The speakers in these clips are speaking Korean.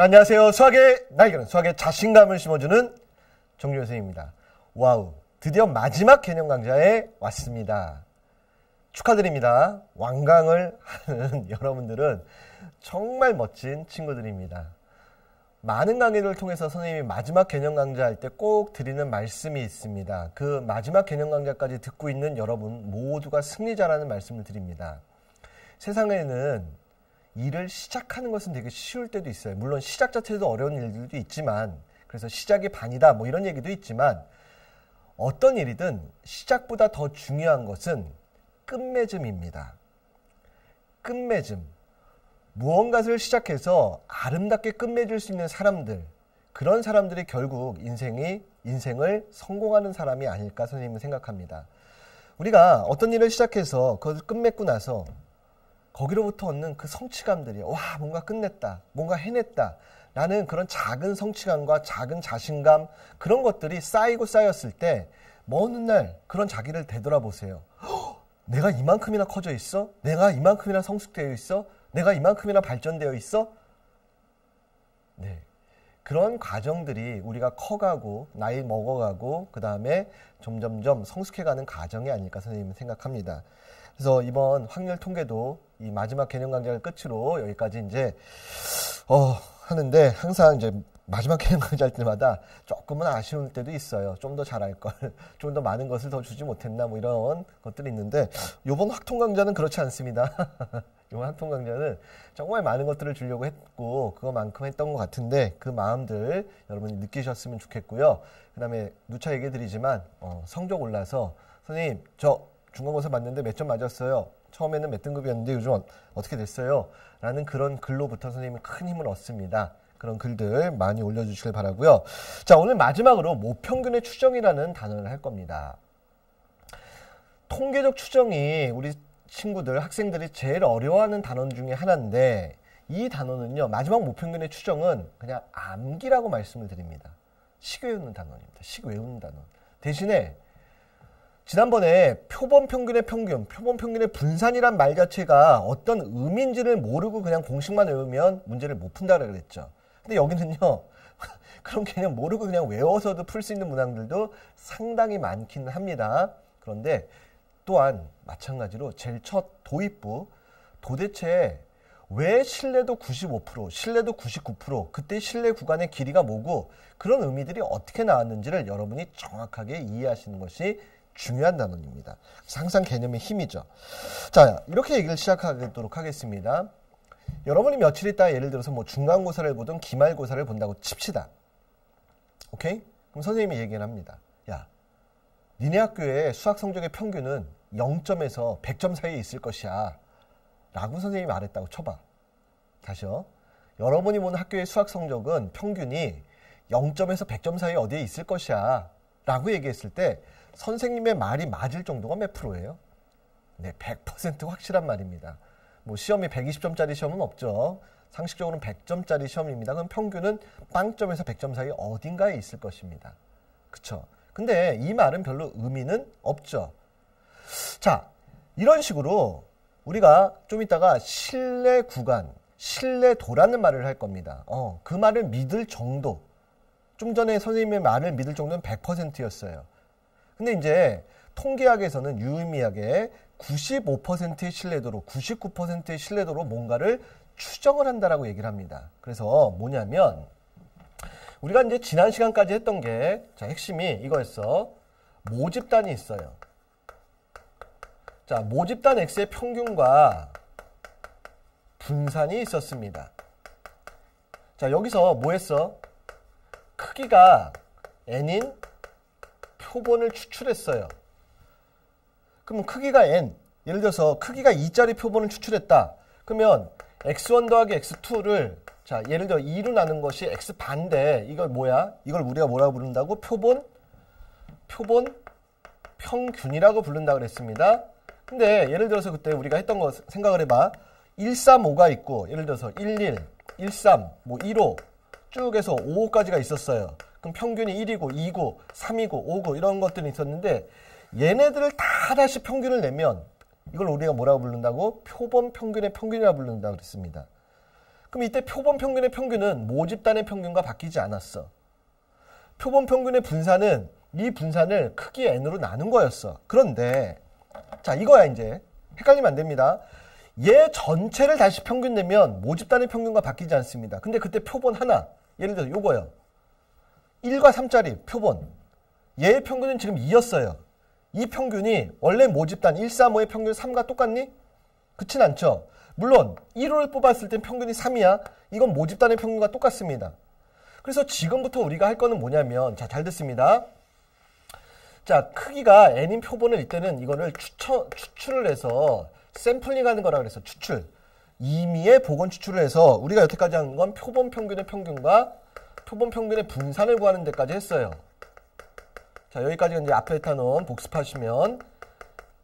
안녕하세요. 수학의 날개는 수학의 자신감을 심어주는 정준호 선생님입니다. 와우, 드디어 마지막 개념 강좌에 왔습니다. 축하드립니다. 완강을 하는 여러분들은 정말 멋진 친구들입니다. 많은 강의를 통해서 선생님이 마지막 개념 강좌할 때 꼭 드리는 말씀이 있습니다. 그 마지막 개념 강좌까지 듣고 있는 여러분 모두가 승리자라는 말씀을 드립니다. 세상에는 일을 시작하는 것은 되게 쉬울 때도 있어요. 물론 시작 자체도 어려운 일들도 있지만, 그래서 시작이 반이다 뭐 이런 얘기도 있지만, 어떤 일이든 시작보다 더 중요한 것은 끝맺음입니다. 끝맺음. 무언가를 시작해서 아름답게 끝맺을 수 있는 사람들, 그런 사람들이 결국 인생을 성공하는 사람이 아닐까 선생님은 생각합니다. 우리가 어떤 일을 시작해서 그것을 끝맺고 나서 거기로부터 얻는 그 성취감들이, 와, 뭔가 끝냈다, 뭔가 해냈다 라는 그런 작은 성취감과 작은 자신감, 그런 것들이 쌓이고 쌓였을 때 먼 훗날 그런 자기를 되돌아보세요. 내가 이만큼이나 커져 있어? 내가 이만큼이나 성숙되어 있어? 내가 이만큼이나 발전되어 있어? 네, 그런 과정들이 우리가 커가고 나이 먹어가고 그 다음에 점점점 성숙해가는 과정이 아닐까 선생님은 생각합니다. 그래서 이번 확률 통계도 이 마지막 개념 강좌를 끝으로 여기까지 이제 하는데, 항상 이제 마지막 개념 강좌 할 때마다 조금은 아쉬울 때도 있어요. 좀 더 잘할 걸, 좀 더 많은 것을 더 주지 못했나 뭐 이런 것들이 있는데, 요번 확통 강좌는 그렇지 않습니다. 이번 확통 강좌는 정말 많은 것들을 주려고 했고 그거만큼 했던 것 같은데, 그 마음들 여러분이 느끼셨으면 좋겠고요. 그 다음에 누차 얘기해 드리지만 성적 올라서 선생님 저 중간고사 봤는데 몇 점 맞았어요. 처음에는 몇 등급이었는데 요즘 어떻게 됐어요? 라는 그런 글로부터 선생님은 큰 힘을 얻습니다. 그런 글들 많이 올려주시길 바라고요. 자, 오늘 마지막으로 모평균의 추정이라는 단어를 할 겁니다. 통계적 추정이 우리 친구들, 학생들이 제일 어려워하는 단어 중에 하나인데, 이 단어는요, 마지막 모평균의 추정은 그냥 암기라고 말씀을 드립니다. 식 외우는 단어입니다. 식 외우는 단어. 대신에 지난번에 표본 평균의 평균, 표본 평균의 분산이란 말 자체가 어떤 의미인지를 모르고 그냥 공식만 외우면 문제를 못 푼다고 그랬죠. 근데 여기는요, 그런 개념 모르고 그냥 외워서도 풀 수 있는 문항들도 상당히 많기는 합니다. 그런데 또한 마찬가지로 제일 첫 도입부, 도대체 왜 신뢰도 95%, 신뢰도 99%, 그때 신뢰 구간의 길이가 뭐고, 그런 의미들이 어떻게 나왔는지를 여러분이 정확하게 이해하시는 것이 중요한 단원입니다. 항상 개념의 힘이죠. 자, 이렇게 얘기를 시작하도록 하겠습니다. 여러분이 며칠 있다 예를 들어서 뭐 중간고사를 보든 기말고사를 본다고 칩시다. 오케이? 그럼 선생님이 얘기를 합니다. 야, 니네 학교의 수학 성적의 평균은 0점에서 100점 사이에 있을 것이야 라고 선생님이 말했다고 쳐봐. 다시요. 여러분이 보는 학교의 수학 성적은 평균이 0점에서 100점 사이에 어디에 있을 것이야 라고 얘기했을 때 선생님의 말이 맞을 정도가 몇 프로예요? 네, 100% 확실한 말입니다. 뭐 시험이 120점짜리 시험은 없죠. 상식적으로는 100점짜리 시험입니다. 그럼 평균은 0점에서 100점 사이 어딘가에 있을 것입니다. 그쵸? 근데 이 말은 별로 의미는 없죠. 자, 이런 식으로 우리가 좀 이따가 신뢰 구간, 신뢰도라는 말을 할 겁니다. 그 말을 믿을 정도. 좀 전에 선생님의 말을 믿을 정도는 100%였어요. 근데 이제 통계학에서는 유의미하게 95%의 신뢰도로, 99%의 신뢰도로 뭔가를 추정을 한다라고 얘기를 합니다. 그래서 뭐냐면, 우리가 이제 지난 시간까지 했던 게, 자, 핵심이 이거였어. 모집단이 있어요. 자, 모집단 X의 평균과 분산이 있었습니다. 자, 여기서 뭐 했어? 크기가 n인 표본을 추출했어요. 그러면 크기가 n, 예를 들어서 크기가 2짜리 표본을 추출했다. 그러면 x1 더하기 x2를, 자, 예를 들어 2로 나눈 것이 x반대. 이걸 뭐야? 이걸 우리가 뭐라고 부른다고? 표본 평균이라고 부른다고 그랬습니다. 근데 예를 들어서 그때 우리가 했던 거 생각을 해봐. 135가 있고, 예를 들어서 11, 13, 뭐 15 쭉 해서 55까지가 있었어요. 그럼 평균이 1이고 2고 3이고 5고 이런 것들이 있었는데, 얘네들을 다 다시 평균을 내면 이걸 우리가 뭐라고 부른다고? 표본 평균의 평균이라고 부른다고 그랬습니다. 그럼 이때 표본 평균의 평균은 모집단의 평균과 바뀌지 않았어. 표본 평균의 분산은 이 분산을 크기 n으로 나눈 거였어. 그런데 자 이거야 이제. 헷갈리면 안 됩니다. 얘 전체를 다시 평균 내면 모집단의 평균과 바뀌지 않습니다. 근데 그때 표본 하나, 예를 들어서 요거요. 1과 3짜리 표본. 얘의 평균은 지금 2였어요. 이 평균이 원래 모집단 1, 3, 5의 평균 3과 똑같니? 그렇진 않죠. 물론 1호를 뽑았을 땐 평균이 3이야. 이건 모집단의 평균과 똑같습니다. 그래서 지금부터 우리가 할 거는 뭐냐면, 자, 잘 듣습니다. 자, 크기가 n인 표본을 이때는 이거를 추출을 해서 샘플링 하는 거라 그래서 추출. 임의의 복원 추출을 해서 우리가 여태까지 한 건 표본 평균의 평균과 표본 평균의 분산을 구하는 데까지 했어요. 자, 여기까지 이제 앞에 타놓은 복습하시면,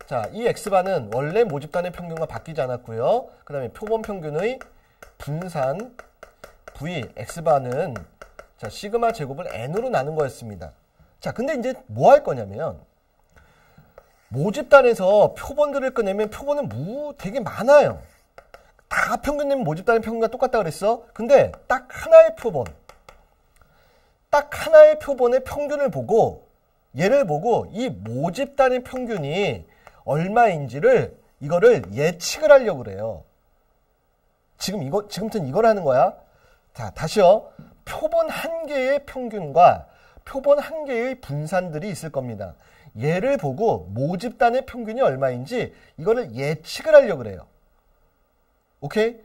자, 이 x바는 원래 모집단의 평균과 바뀌지 않았고요. 그 다음에 표본 평균의 분산 v x바는 자, 시그마 제곱을 n으로 나눈 거였습니다. 자, 근데 이제 뭐 할 거냐면, 모집단에서 표본들을 꺼내면 표본은 되게 많아요. 다 평균 내면 모집단의 평균과 똑같다 그랬어. 근데 딱 하나의 표본, 딱 하나의 표본의 평균을 보고, 얘를 보고 이 모집단의 평균이 얼마인지를 이거를 예측을 하려고 그래요. 지금부터는 이걸 하는 거야. 자, 다시요. 표본 한 개의 평균과 표본 한 개의 분산들이 있을 겁니다. 얘를 보고 모집단의 평균이 얼마인지 이거를 예측을 하려고 그래요. 오케이?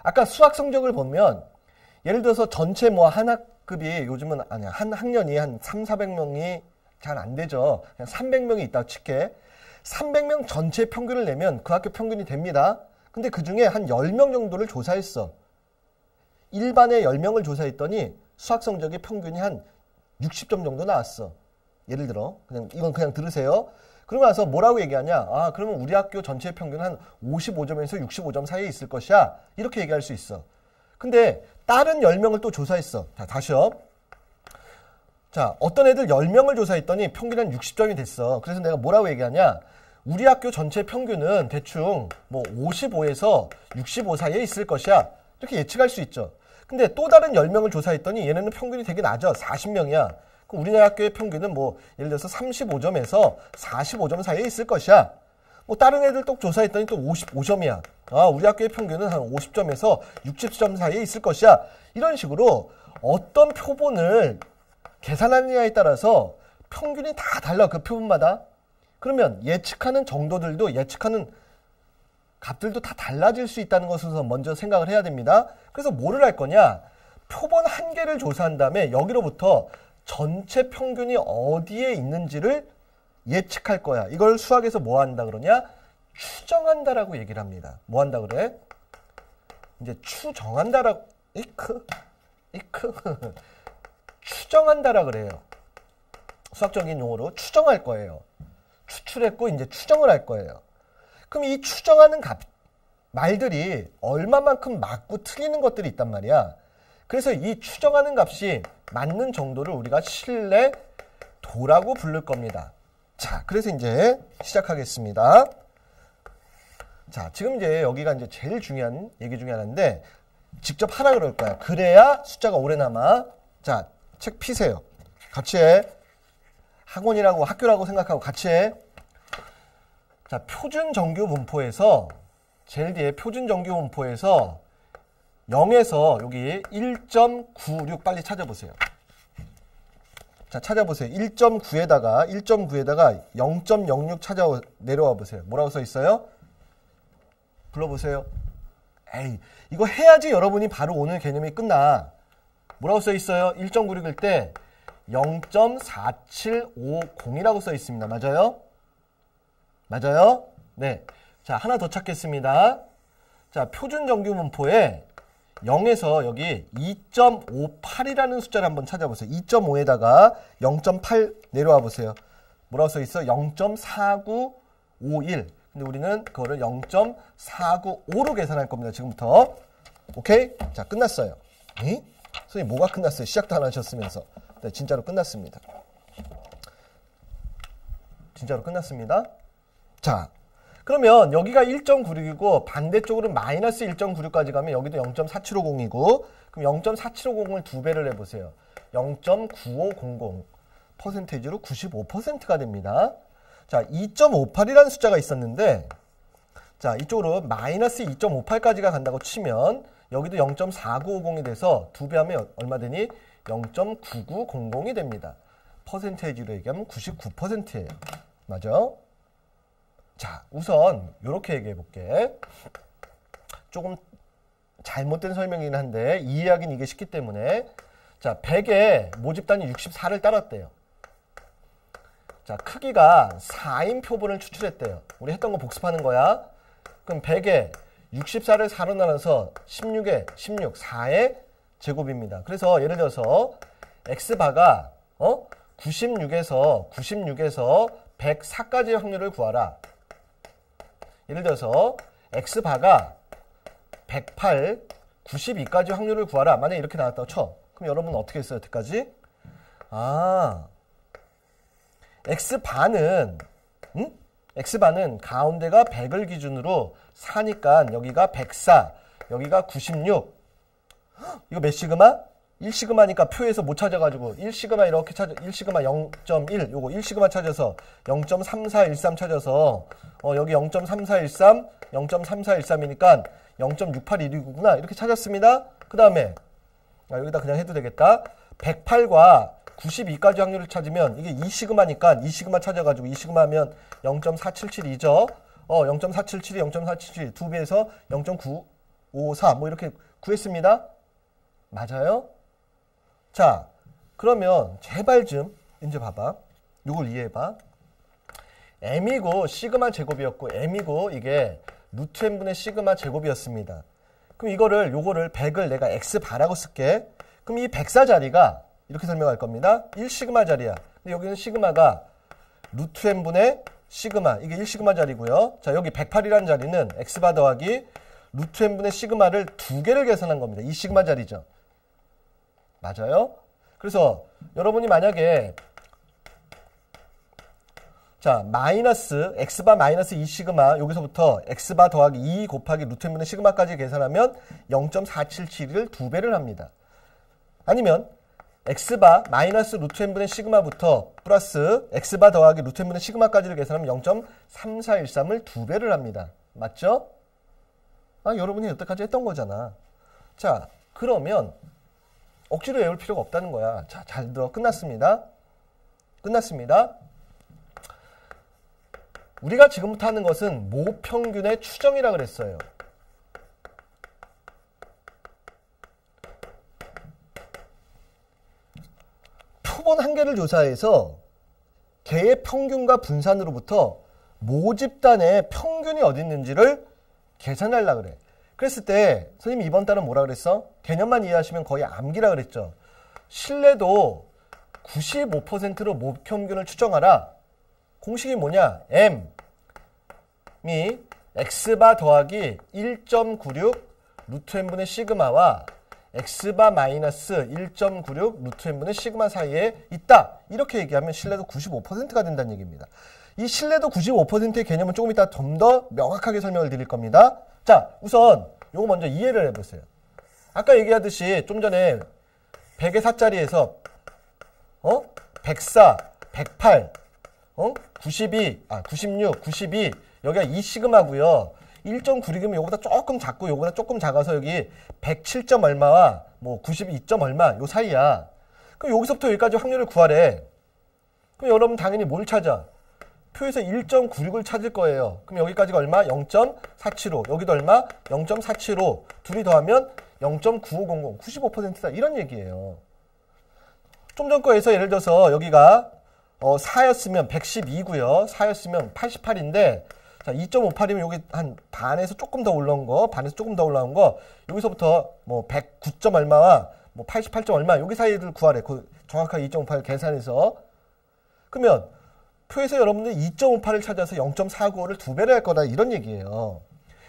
아까 수학 성적을 보면 예를 들어서 전체 뭐 한 학급이 요즘은 아니야. 한 학년이 한 300~400명이 잘 안 되죠. 그냥 300명이 있다고 칠게. 300명 전체 평균을 내면 그 학교 평균이 됩니다. 근데 그 중에 한 10명 정도를 조사했어. 일반에 10명을 조사했더니 수학 성적의 평균이 한 60점 정도 나왔어. 예를 들어. 이건 그냥 들으세요. 그러고 나서 뭐라고 얘기하냐. 아, 그러면 우리 학교 전체 평균은 한 55점에서 65점 사이에 있을 것이야. 이렇게 얘기할 수 있어. 근데 다른 10명을 또 조사했어. 자, 다시요. 자, 어떤 애들 10명을 조사했더니 평균 한 60점이 됐어. 그래서 내가 뭐라고 얘기하냐. 우리 학교 전체 평균은 대충 뭐 55에서 65 사이에 있을 것이야. 이렇게 예측할 수 있죠. 근데 또 다른 10명을 조사했더니 얘네는 평균이 되게 낮아. 40명이야. 그럼 우리나라 학교의 평균은 뭐 예를 들어서 35점에서 45점 사이에 있을 것이야. 뭐 다른 애들 또 조사했더니 또 55점이야. 아, 우리 학교의 평균은 한 50점에서 60점 사이에 있을 것이야. 이런 식으로 어떤 표본을 계산하느냐에 따라서 평균이 다 달라. 그 표본마다. 그러면 예측하는 정도들도 예측하는 값들도 다 달라질 수 있다는 것을 먼저 생각을 해야 됩니다. 그래서 뭐를 할 거냐. 표본 한 개를 조사한 다음에 여기로부터 전체 평균이 어디에 있는지를 예측할 거야. 이걸 수학에서 뭐 한다 그러냐? 추정한다라고 얘기를 합니다. 뭐 한다 그래? 이제 추정한다라고 이크 추정한다라 그래요. 수학적인 용어로 추정할 거예요. 추출했고 이제 추정을 할 거예요. 그럼 이 추정하는 말들이 얼마만큼 맞고 틀리는 것들이 있단 말이야. 그래서 이 추정하는 값이 맞는 정도를 우리가 신뢰도라고 부를 겁니다. 자, 그래서 이제 시작하겠습니다. 자, 지금 이제 여기가 이제 제일 중요한 얘기 중에 하나인데 직접 하라 그럴 거야. 그래야 숫자가 오래 남아. 자, 책 피세요. 같이 해. 학원이라고 학교라고 생각하고 같이 해. 자, 표준 정규 분포에서 제일 뒤에 표준 정규 분포에서 0에서 여기 1.96 빨리 찾아보세요. 자, 찾아보세요. 1.9에다가 0.06 내려와 보세요. 뭐라고 써 있어요? 불러보세요. 에이, 이거 해야지 여러분이 바로 오늘 개념이 끝나. 뭐라고 써 있어요? 1.96일 때 0.4750이라고 써 있습니다. 맞아요? 맞아요? 네. 자, 하나 더 찾겠습니다. 자, 표준 정규 분포에 0에서 여기 2.58이라는 숫자를 한번 찾아보세요. 2.5에다가 0.8 내려와 보세요. 뭐라고 써 있어? 0.4951. 근데 우리는 그거를 0.495로 계산할 겁니다. 지금부터. 오케이? 자, 끝났어요. 응? 선생님, 뭐가 끝났어요? 시작도 안 하셨으면서. 네, 진짜로 끝났습니다. 진짜로 끝났습니다. 자, 그러면 여기가 1.96이고 반대쪽으로 마이너스 1.96까지 가면 여기도 0.4750이고 그럼 0.4750을 2배를 해보세요. 0.9500 퍼센테이지로 95%가 됩니다. 자, 2.58이라는 숫자가 있었는데 자, 이쪽으로 마이너스 2.58까지가 간다고 치면 여기도 0.4950이 돼서 2배 하면 얼마 되니? 0.9900이 됩니다. 퍼센테이지로 얘기하면 99%예요. 맞아? 자, 우선 이렇게 얘기해 볼게. 조금 잘못된 설명이긴 한데 이해하긴 이게 쉽기 때문에 자, 100에 모집단이 64를 따랐대요. 자, 크기가 4인 표본을 추출했대요. 우리 했던 거 복습하는 거야. 그럼 100에 64를 4로 나눠서 16에 16, 4의 제곱입니다. 그래서 예를 들어서 x바가 96에서 104까지의 확률을 구하라. 예를 들어서 x바가 108, 92까지 확률을 구하라. 만약에 이렇게 나왔다고 쳐. 그럼 여러분은 어떻게 했어요? 여태까지? x바는 x바는 가운데가 100을 기준으로 4니까 여기가 104, 여기가 96. 이거 몇 시그마? 1시그마니까 표에서 못 찾아가지고 1시그마 이렇게 찾아 1시그마 0.1 요거 1시그마 찾아서 0.3413 찾아서 여기 0.3413 0.3413이니까 0.6819구나 이렇게 찾았습니다. 그 다음에 여기다 그냥 해도 되겠다. 108과 92까지 확률을 찾으면 이게 2시그마니까 2시그마 찾아가지고 2시그마 하면 0.477이죠. 0.477이 0.477 2배에서 0.954 뭐 이렇게 구했습니다. 맞아요? 자, 그러면 제발 좀 이제 봐봐. 이걸 이해해봐. m이고 시그마 제곱이었고 m이고 이게 루트 n분의 시그마 제곱이었습니다. 그럼 요거를 100을 내가 x바라고 쓸게. 그럼 이 104 자리가 이렇게 설명할 겁니다. 1시그마 자리야. 근데 여기는 시그마가 루트 n분의 시그마. 이게 1시그마 자리고요. 자, 여기 108이라는 자리는 x바 더하기 루트 n분의 시그마를 2개를 계산한 겁니다. 2시그마 자리죠. 맞아요? 그래서 여러분이 만약에 자, 마이너스 x바 마이너스 2시그마 여기서부터 x바 더하기 2 곱하기 루트 n분의 시그마까지 계산하면 0.477을 2배를 합니다. 아니면 x바 마이너스 루트 n분의 시그마부터 플러스 x바 더하기 루트 n분의 시그마까지를 계산하면 0.3413을 2배를 합니다. 맞죠? 여러분이 여태까지 했던 거잖아. 자, 그러면 억지로 외울 필요가 없다는 거야. 자, 잘 들어. 끝났습니다. 끝났습니다. 우리가 지금부터 하는 것은 모평균의 추정이라 그랬어요. 표본 한 개를 조사해서 개의 평균과 분산으로부터 모집단의 평균이 어디 있는지를 계산하려고 그래. 그랬을 때 선생님이 이번 달은 뭐라 그랬어? 개념만 이해하시면 거의 암기라 그랬죠. 신뢰도 95%로 모평균을 추정하라. 공식이 뭐냐? m이 x바 더하기 1.96 루트 n분의 시그마와 x바 마이너스 1.96 루트 n분의 시그마 사이에 있다. 이렇게 얘기하면 신뢰도 95%가 된다는 얘기입니다. 이 신뢰도 95%의 개념은 조금 이따 좀 더 명확하게 설명을 드릴 겁니다. 자, 우선 요거 먼저 이해를 해보세요. 아까 얘기하듯이 좀 전에 100의 4자리에서 104, 108, 92, 96, 92 여기가 2시그마고요. 1.96이면 요거보다 조금 작고 요거보다 조금 작아서 여기 107점 얼마와 뭐 92점 얼마 요 사이야. 그럼 여기서부터 여기까지 확률을 구하래. 그럼 여러분 당연히 뭘 찾아? 표에서 1.96을 찾을 거예요. 그럼 여기까지가 얼마? 0.475. 여기도 얼마? 0.475. 둘이 더하면 0.9500. 95%다. 이런 얘기예요. 좀 전 거에서 예를 들어서 여기가 4였으면 112고요. 4였으면 88인데 자, 2.58이면 여기 한 반에서 조금 더 올라온 거, 반에서 조금 더 올라온 거, 여기서부터 뭐 109점 얼마와 뭐 88점 얼마, 여기 사이를 구하래. 그 정확하게 2.58을 계산해서. 그러면 표에서 여러분들이 2.58을 찾아서 0.495를 2배를 할 거다. 이런 얘기예요.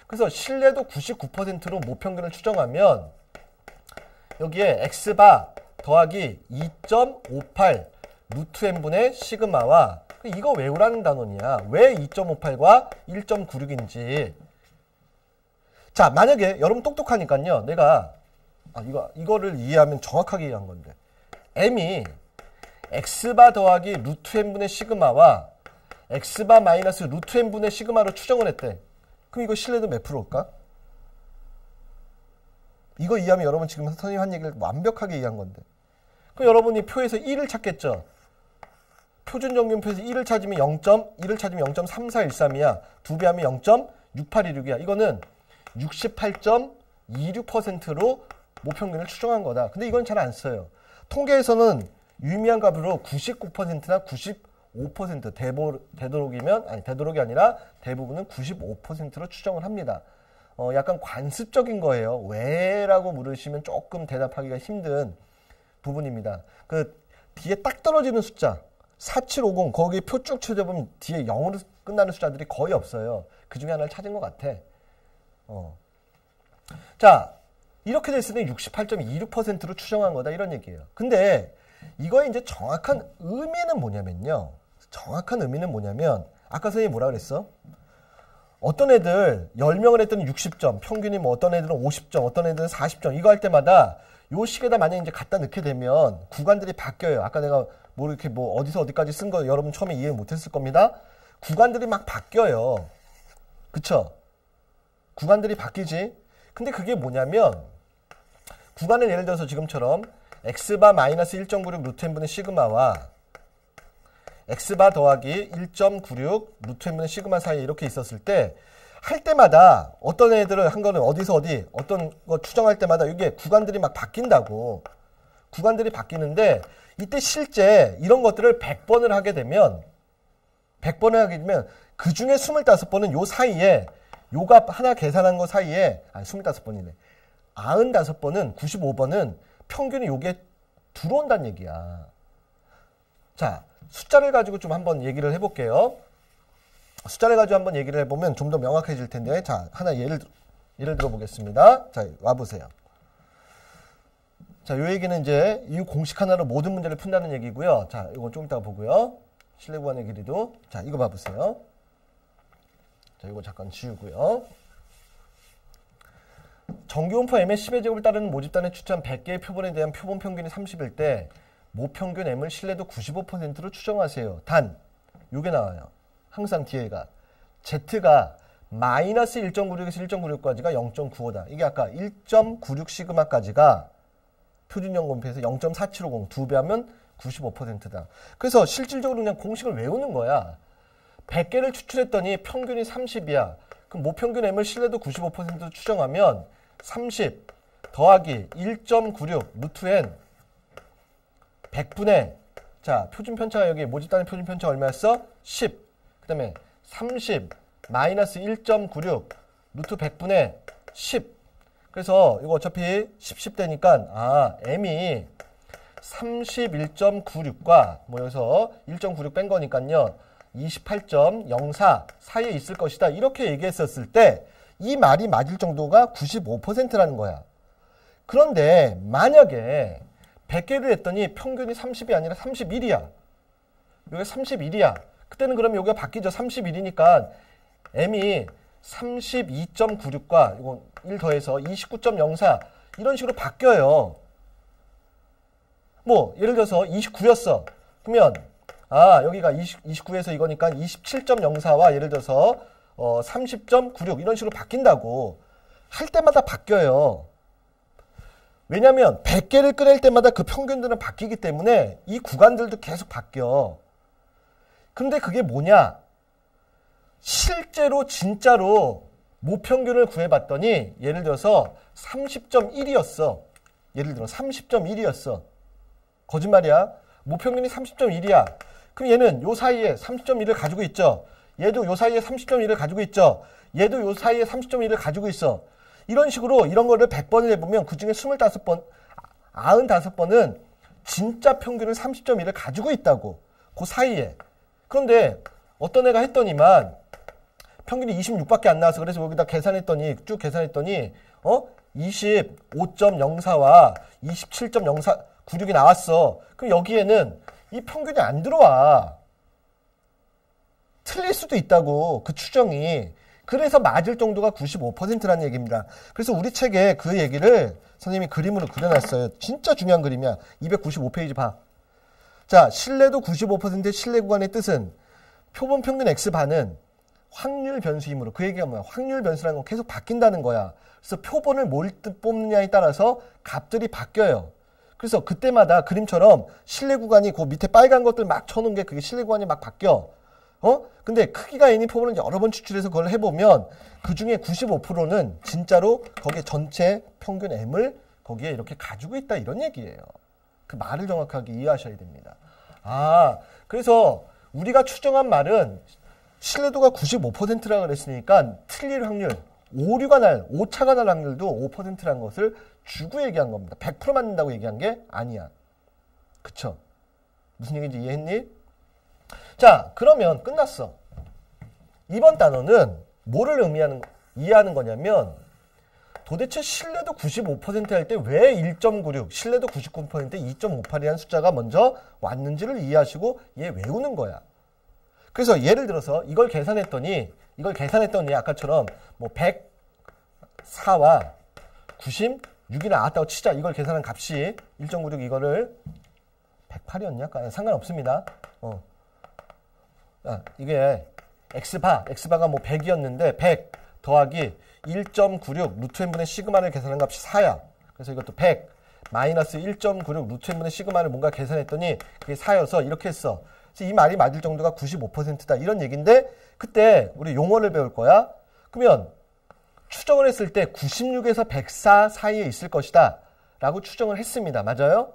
그래서 신뢰도 99%로 모평균을 추정하면 여기에 x바 더하기 2.58 루트 n분의 시그마와 이거 외우라는 단원이야. 왜 2.58과 1.96인지. 자, 만약에 여러분 똑똑하니까요. 내가 이거를 이해하면 정확하게 이해한 건데. m이 x바 더하기 루트 n분의 시그마와 x바 마이너스 루트 n분의 시그마로 추정을 했대. 그럼 이거 신뢰도 몇 프로일까? 이거 이해하면 여러분 지금 선생님이 한 얘기를 완벽하게 이해한 건데. 그럼 여러분이 표에서 1을 찾겠죠. 표준 정규표에서 1을 찾으면 1을 찾으면 0.3413이야. 2배 하면 0.6826이야. 이거는 68.26%로 모평균을 추정한 거다. 근데 이건 잘 안 써요. 통계에서는 유의미한 값으로 99%나 95% 되도록이 아니라 대부분은 95%로 추정을 합니다. 약간 관습적인 거예요. 왜라고 물으시면 조금 대답하기가 힘든 부분입니다. 그 뒤에 딱 떨어지는 숫자 4750 거기 표 쭉 쳐져보면 뒤에 0으로 끝나는 숫자들이 거의 없어요. 그 중에 하나를 찾은 것 같아. 자, 이렇게 됐을 때 68.26%로 추정한 거다 이런 얘기예요. 근데 이거의 이제 정확한 의미는 뭐냐면요. 아까 선생님이 뭐라 그랬어? 어떤 애들 10명을 했더니 60점, 평균이 뭐 어떤 애들은 50점, 어떤 애들은 40점 이거 할 때마다 요 식에다 만약에 이제 갖다 넣게 되면 구간들이 바뀌어요. 아까 내가 뭐 이렇게 뭐 어디서 어디까지 쓴 거 여러분 처음에 이해 못했을 겁니다. 구간들이 막 바뀌어요. 그쵸? 구간들이 바뀌지. 근데 그게 뭐냐면 구간을 예를 들어서 지금처럼 x바 마이너스 1.96 루트 n분의 시그마와 x바 더하기 1.96 루트 n분의 시그마 사이에 이렇게 있었을 때 할 때마다 어떤 애들을 한 거는 어디서 어디 어떤 거 추정할 때마다 이게 구간들이 막 바뀐다고. 구간들이 바뀌는데 이때 실제 이런 것들을 100번을 하게 되면 그 중에 25번은 요 사이에 요 값 하나 계산한 거 사이에 25번이네. 95번은 95번은 평균이 요게 들어온다는 얘기야. 자, 숫자를 가지고 좀 한번 얘기를 해볼게요. 숫자를 가지고 한번 얘기를 해보면 좀 더 명확해질 텐데, 자, 하나 예를 들어보겠습니다. 자, 와보세요. 자, 요 얘기는 이제 이 공식 하나로 모든 문제를 푼다는 얘기고요. 자, 이건 좀 이따가 보고요. 실내 구간의 길이도. 자, 이거 봐보세요. 자, 이거 잠깐 지우고요. 정규분포 m의 10의 제곱을 따르는 모집단의 추천 100개의 표본에 대한 표본 평균이 30일 때 모평균 m을 신뢰도 95%로 추정하세요. 단, 요게 나와요. 항상 뒤에가 z가 마이너스 1.96에서 1.96까지가 0.95다. 이게 아까 1.96 시그마까지가 표준연금표에서 0.4750 2배 하면 95%다. 그래서 실질적으로 그냥 공식을 외우는 거야. 100개를 추출했더니 평균이 30이야. 그럼 모평균 m을 신뢰도 95%로 추정하면 30 더하기 1.96 루트 n 100분의 자 표준 편차가 여기 모집단의 표준 편차가 얼마였어? 10. 그 다음에 30 마이너스 1.96 루트 100분의 10. 그래서 이거 어차피 10 되니까 m이 31.96과 뭐 여기서 1.96 뺀 거니까요. 28.04 사이에 있을 것이다. 이렇게 얘기했었을 때 이 말이 맞을 정도가 95%라는 거야. 그런데 만약에 100개를 했더니 평균이 30이 아니라 31이야. 여기 31이야. 그때는 그럼 여기가 바뀌죠. 31이니까 m이 32.96과 이거 1 더해서 29.04 이런 식으로 바뀌어요. 뭐 예를 들어서 29였어. 그러면 여기가 29에서 이거니까 27.04와 예를 들어서 30.96 이런 식으로 바뀐다고. 할 때마다 바뀌어요. 왜냐면 100개를 꺼낼 때마다 그 평균들은 바뀌기 때문에 이 구간들도 계속 바뀌어. 근데 그게 뭐냐? 실제로 진짜로 모평균을 구해봤더니 예를 들어서 30.1이었어. 예를 들어 30.1이었어. 거짓말이야. 모평균이 30.1이야. 그럼 얘는 요 사이에 30.1을 가지고 있죠. 얘도 요 사이에 30.1을 가지고 있죠. 얘도 요 사이에 30.1을 가지고 있어. 이런 식으로 이런 거를 100번을 해보면 그 중에 25번, 95번은 진짜 평균을 30.1을 가지고 있다고. 그 사이에. 그런데 어떤 애가 했더니만 평균이 26밖에 안 나와서 그래서 여기다 계산했더니 쭉 계산했더니 25.04와 27.04 96이 나왔어. 그럼 여기에는 이 평균이 안 들어와. 틀릴 수도 있다고, 그 추정이. 그래서 맞을 정도가 95%라는 얘기입니다. 그래서 우리 책에 그 얘기를 선생님이 그림으로 그려놨어요. 진짜 중요한 그림이야. 295페이지 봐. 자, 신뢰도 95%의 신뢰 구간의 뜻은 표본 평균 X반은 확률 변수이므로, 그 얘기가 뭐야? 확률 변수라는 건 계속 바뀐다는 거야. 그래서 표본을 뭘 뽑느냐에 따라서 값들이 바뀌어요. 그래서 그때마다 그림처럼 신뢰 구간이 그 밑에 빨간 것들 막 쳐놓은 게 그게 신뢰 구간이 막 바뀌어. 근데 크기가 n인 표본을 여러 번 추출해서 그걸 해보면 그 중에 95%는 진짜로 거기에 전체 평균 m을 거기에 이렇게 가지고 있다, 이런 얘기예요. 그 말을 정확하게 이해하셔야 됩니다. 그래서 우리가 추정한 말은 신뢰도가 95%라고 그랬으니까 틀릴 확률, 오차가 날 확률도 5%라는 것을 주고 얘기한 겁니다. 100% 맞는다고 얘기한 게 아니야. 그쵸? 무슨 얘기인지 이해했니? 자, 그러면 끝났어. 이번 단어는 뭐를 이해하는 거냐면, 도대체 신뢰도 95% 할 때 왜 1.96, 신뢰도 99%에 2.58이라는 숫자가 먼저 왔는지를 이해하시고 얘 외우는 거야. 그래서 예를 들어서 이걸 계산했더니 아까처럼 뭐 104와 96이 나왔다고 치자. 이걸 계산한 값이 1.96, 이거를 108이었냐? 상관없습니다. 이게 x바가 뭐 100이었는데 100 더하기 1.96 루트 n분의 시그마를 계산한 값이 4야. 그래서 이것도 100 마이너스 1.96 루트 n분의 시그마를 뭔가 계산했더니 그게 4여서 이렇게 했어. 그래서 이 말이 맞을 정도가 95%다. 이런 얘기인데, 그때 우리 용어를 배울 거야. 그러면 추정을 했을 때 96에서 104 사이에 있을 것이다 라고 추정을 했습니다. 맞아요?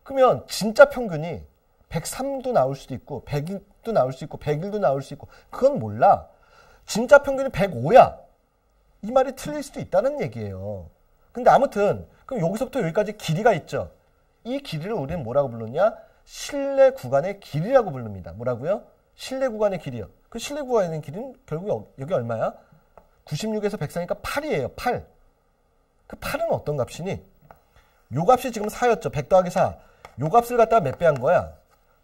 그러면 진짜 평균이 103도 나올 수도 있고 100도 나올 수 있고 101도 나올 수 있고, 그건 몰라. 진짜 평균이 105야. 이 말이 틀릴 수도 있다는 얘기예요. 근데 아무튼 그럼 여기서부터 여기까지 길이가 있죠. 이 길이를 우리는 뭐라고 부르냐? 신뢰 구간의 길이라고 부릅니다. 뭐라고요? 신뢰 구간의 길이요. 그 신뢰 구간의 길이는 결국 여기 얼마야? 96에서 104니까 8이에요. 8. 그 8은 어떤 값이니? 요 값이 지금 4였죠. 100 더하기 4. 요 값을 갖다가 몇 배 한 거야?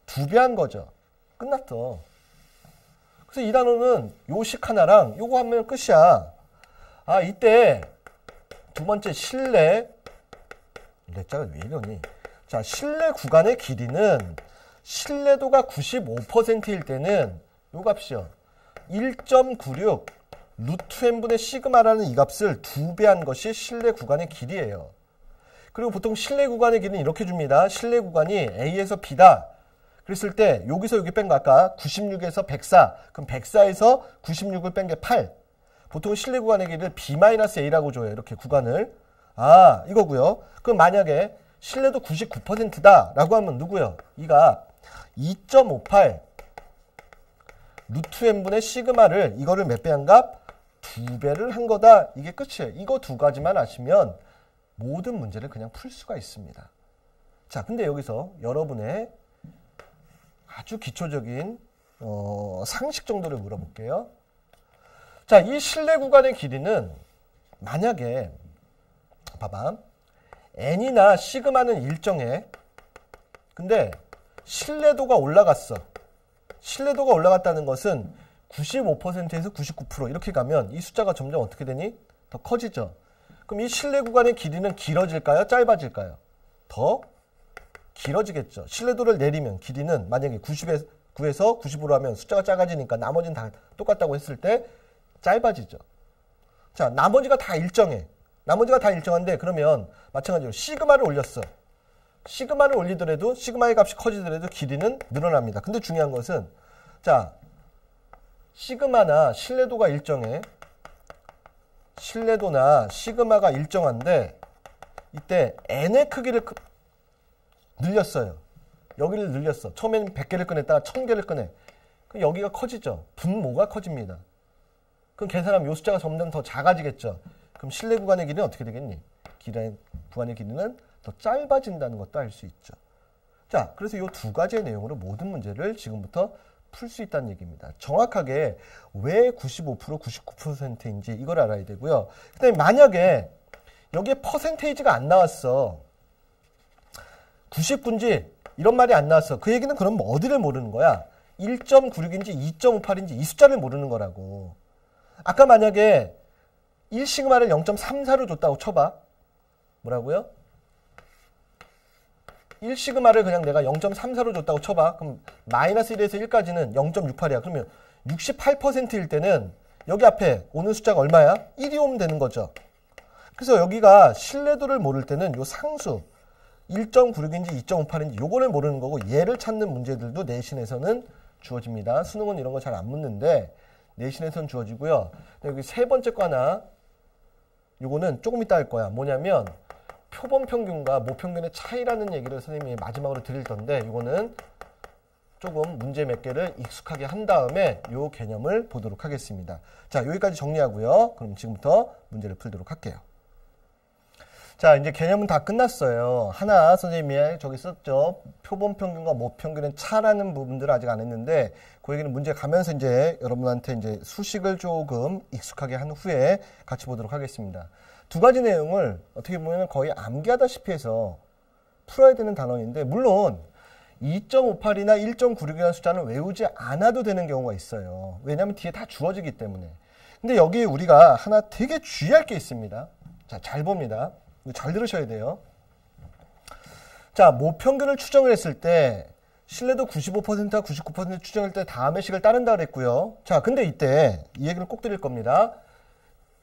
2배 한 거죠. 끝났어. 그래서 이 단어는 요 식 하나랑 요거 하면 끝이야. 이때 두 번째 신뢰, 숫자가 왜 이러니? 자, 신뢰 구간의 길이는 신뢰도가 95%일 때는 요 값이요. 1.96 루트 n분의 시그마라는 이 값을 2배 한 것이 신뢰 구간의 길이에요. 그리고 보통 신뢰 구간의 길이는 이렇게 줍니다. 신뢰 구간이 A에서 B다. 그랬을 때 여기서 여기 뺀 거 아까 96에서 104. 그럼 104에서 96을 뺀 게 8. 보통 신뢰 구간의 길이를 B-A라고 줘요. 이렇게 구간을. 이거고요. 그럼 만약에 신뢰도 99%다 라고 하면 누구요? 이가 2.58 루트 n분의 시그마를 이거를 몇 배 한 값? 2배를 한 거다. 이게 끝이에요. 이거 두 가지만 아시면 모든 문제를 그냥 풀 수가 있습니다. 자, 근데 여기서 여러분의 아주 기초적인 상식 정도를 물어볼게요. 자, 이 신뢰 구간의 길이는 만약에 봐봐. n이나 시그마는 일정해. 근데 신뢰도가 올라갔어. 신뢰도가 올라갔다는 것은 95%에서 99% 이렇게 가면 이 숫자가 점점 어떻게 되니? 더 커지죠. 그럼 이 신뢰 구간의 길이는 길어질까요? 짧아질까요? 더 길어지겠죠. 신뢰도를 내리면 길이는 만약에 9에서 90으로 하면 숫자가 작아지니까 나머지는 다 똑같다고 했을 때 짧아지죠. 자, 나머지가 다 일정해. 나머지가 다 일정한데 그러면 마찬가지로 시그마를 올렸어. 시그마를 올리더라도 시그마의 값이 커지더라도 길이는 늘어납니다. 근데 중요한 것은 자, 시그마나 신뢰도가 일정해. 신뢰도나 시그마가 일정한데 이때 n의 크기를 늘렸어요. 여기를 늘렸어. 처음에는 100개를 꺼냈다가 1000개를 꺼내. 그럼 여기가 커지죠. 분모가 커집니다. 그럼 계산하면 이 숫자가 점점 더 작아지겠죠. 그럼 신뢰 구간의 길이는 어떻게 되겠니? 구간의 길이는 더 짧아진다는 것도 알 수 있죠. 자, 그래서 이 두 가지의 내용으로 모든 문제를 지금부터 풀 수 있다는 얘기입니다. 정확하게 왜 95%, 99%인지 이걸 알아야 되고요. 그다음에 만약에 여기에 퍼센테이지가 안 나왔어. 99인지 이런 말이 안 나왔어. 그 얘기는 그럼 어디를 모르는 거야? 1.96인지 2.58인지 이 숫자를 모르는 거라고. 아까 만약에 1시그마를 0.34로 줬다고 쳐봐. 뭐라고요? 1시그마를 그냥 내가 0.34로 줬다고 쳐봐. 그럼 마이너스 1에서 1까지는 0.68이야. 그러면 68%일 때는 여기 앞에 오는 숫자가 얼마야? 1이 오면 되는 거죠. 그래서 여기가 신뢰도를 모를 때는 요 상수 1.96인지 2.58인지 요거를 모르는 거고, 얘를 찾는 문제들도 내신에서는 주어집니다. 수능은 이런 거 잘 안 묻는데 내신에서는 주어지고요. 여기 세 번째 거 하나, 요거는 조금 이따 할 거야. 뭐냐면 표본 평균과 모평균의 차이라는 얘기를 선생님이 마지막으로 드릴 건데, 요거는 조금 문제 몇 개를 익숙하게 한 다음에 요 개념을 보도록 하겠습니다. 자, 여기까지 정리하고요. 그럼 지금부터 문제를 풀도록 할게요. 자, 이제 개념은 다 끝났어요. 하나 선생님이 저기 썼죠. 표본 평균과 모평균의 차라는 부분들을 아직 안 했는데, 그 얘기는 문제 가면서 이제 여러분한테 이제 수식을 조금 익숙하게 한 후에 같이 보도록 하겠습니다. 두 가지 내용을 어떻게 보면 거의 암기하다시피 해서 풀어야 되는 단원인데, 물론 2.58이나 1.96이라는 숫자는 외우지 않아도 되는 경우가 있어요. 왜냐하면 뒤에 다 주어지기 때문에. 근데 여기 우리가 하나 되게 주의할 게 있습니다. 자, 잘 봅니다. 이거 잘 들으셔야 돼요. 자, 모평균을 추정을 했을 때 신뢰도 95%와 99% 추정할 때 다음의 식을 따른다 그랬고요. 자, 근데 이때 이 얘기를 꼭 드릴 겁니다.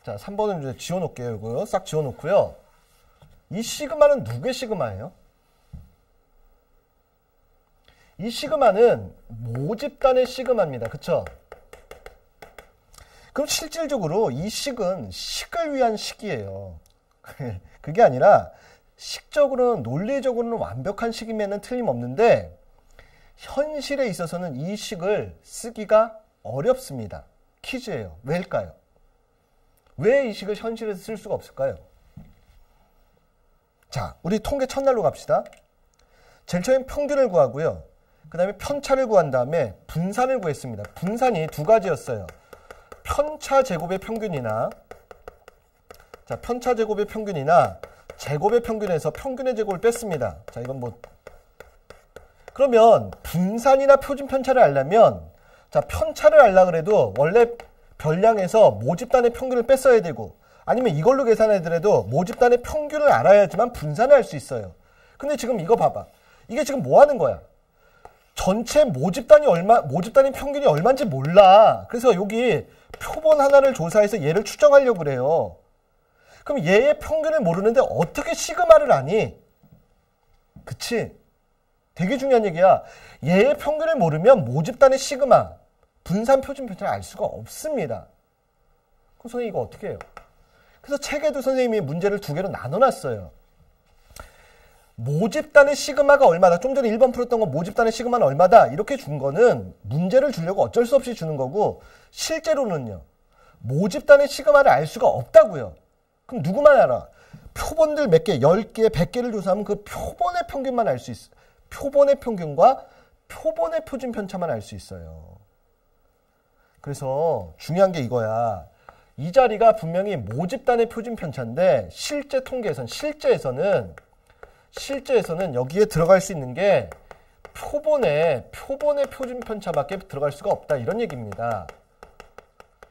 자, 3번은 이제 지워놓을게요. 이거 싹 지워놓고요. 이 시그마는 누구의 시그마예요? 이 시그마는 모집단의 시그마입니다. 그쵸? 그럼 실질적으로 이 식은 식을 위한 식이에요. 그게 아니라 식적으로는, 논리적으로는 완벽한 식이면 틀림없는데 현실에 있어서는 이 식을 쓰기가 어렵습니다. 퀴즈예요. 왜일까요? 왜 이 식을 현실에서 쓸 수가 없을까요? 자, 우리 통계 첫날로 갑시다. 제일 처음엔 평균을 구하고요. 그 다음에 편차를 구한 다음에 분산을 구했습니다. 분산이 두 가지였어요. 편차 제곱의 평균이나, 자, 편차 제곱의 평균이나 제곱의 평균에서 평균의 제곱을 뺐습니다. 자, 이건 뭐, 그러면 분산이나 표준 편차를 알려면, 자, 편차를 알라 그래도 원래 별량에서 모집단의 평균을 뺐어야 되고, 아니면 이걸로 계산하더라도 모집단의 평균을 알아야지만 분산을 할 수 있어요. 근데 지금 이거 봐봐. 이게 지금 뭐 하는 거야? 전체 모집단의 평균이 얼마인지 몰라. 그래서 여기 표본 하나를 조사해서 얘를 추정하려고 그래요. 그럼 얘의 평균을 모르는데 어떻게 시그마를 아니? 그치? 되게 중요한 얘기야. 얘의 평균을 모르면 모집단의 시그마, 분산 표준 편차를 알 수가 없습니다. 그럼 선생님 이거 어떻게 해요? 그래서 책에도 선생님이 문제를 두 개로 나눠놨어요. 모집단의 시그마가 얼마다. 좀 전에 1번 풀었던 거 모집단의 시그마는 얼마다. 이렇게 준 거는 문제를 주려고 어쩔 수 없이 주는 거고, 실제로는요. 모집단의 시그마를 알 수가 없다고요. 그럼 누구만 알아? 표본들 몇 개, 10개, 100개를 조사하면 그 표본의 평균만 알 수 있어. 표본의 평균과 표본의 표준 편차만 알 수 있어요. 그래서 중요한 게 이거야. 이 자리가 분명히 모집단의 표준 편차인데 실제 통계에서는, 실제에서는 여기에 들어갈 수 있는 게 표본의 표준 편차밖에 들어갈 수가 없다, 이런 얘기입니다.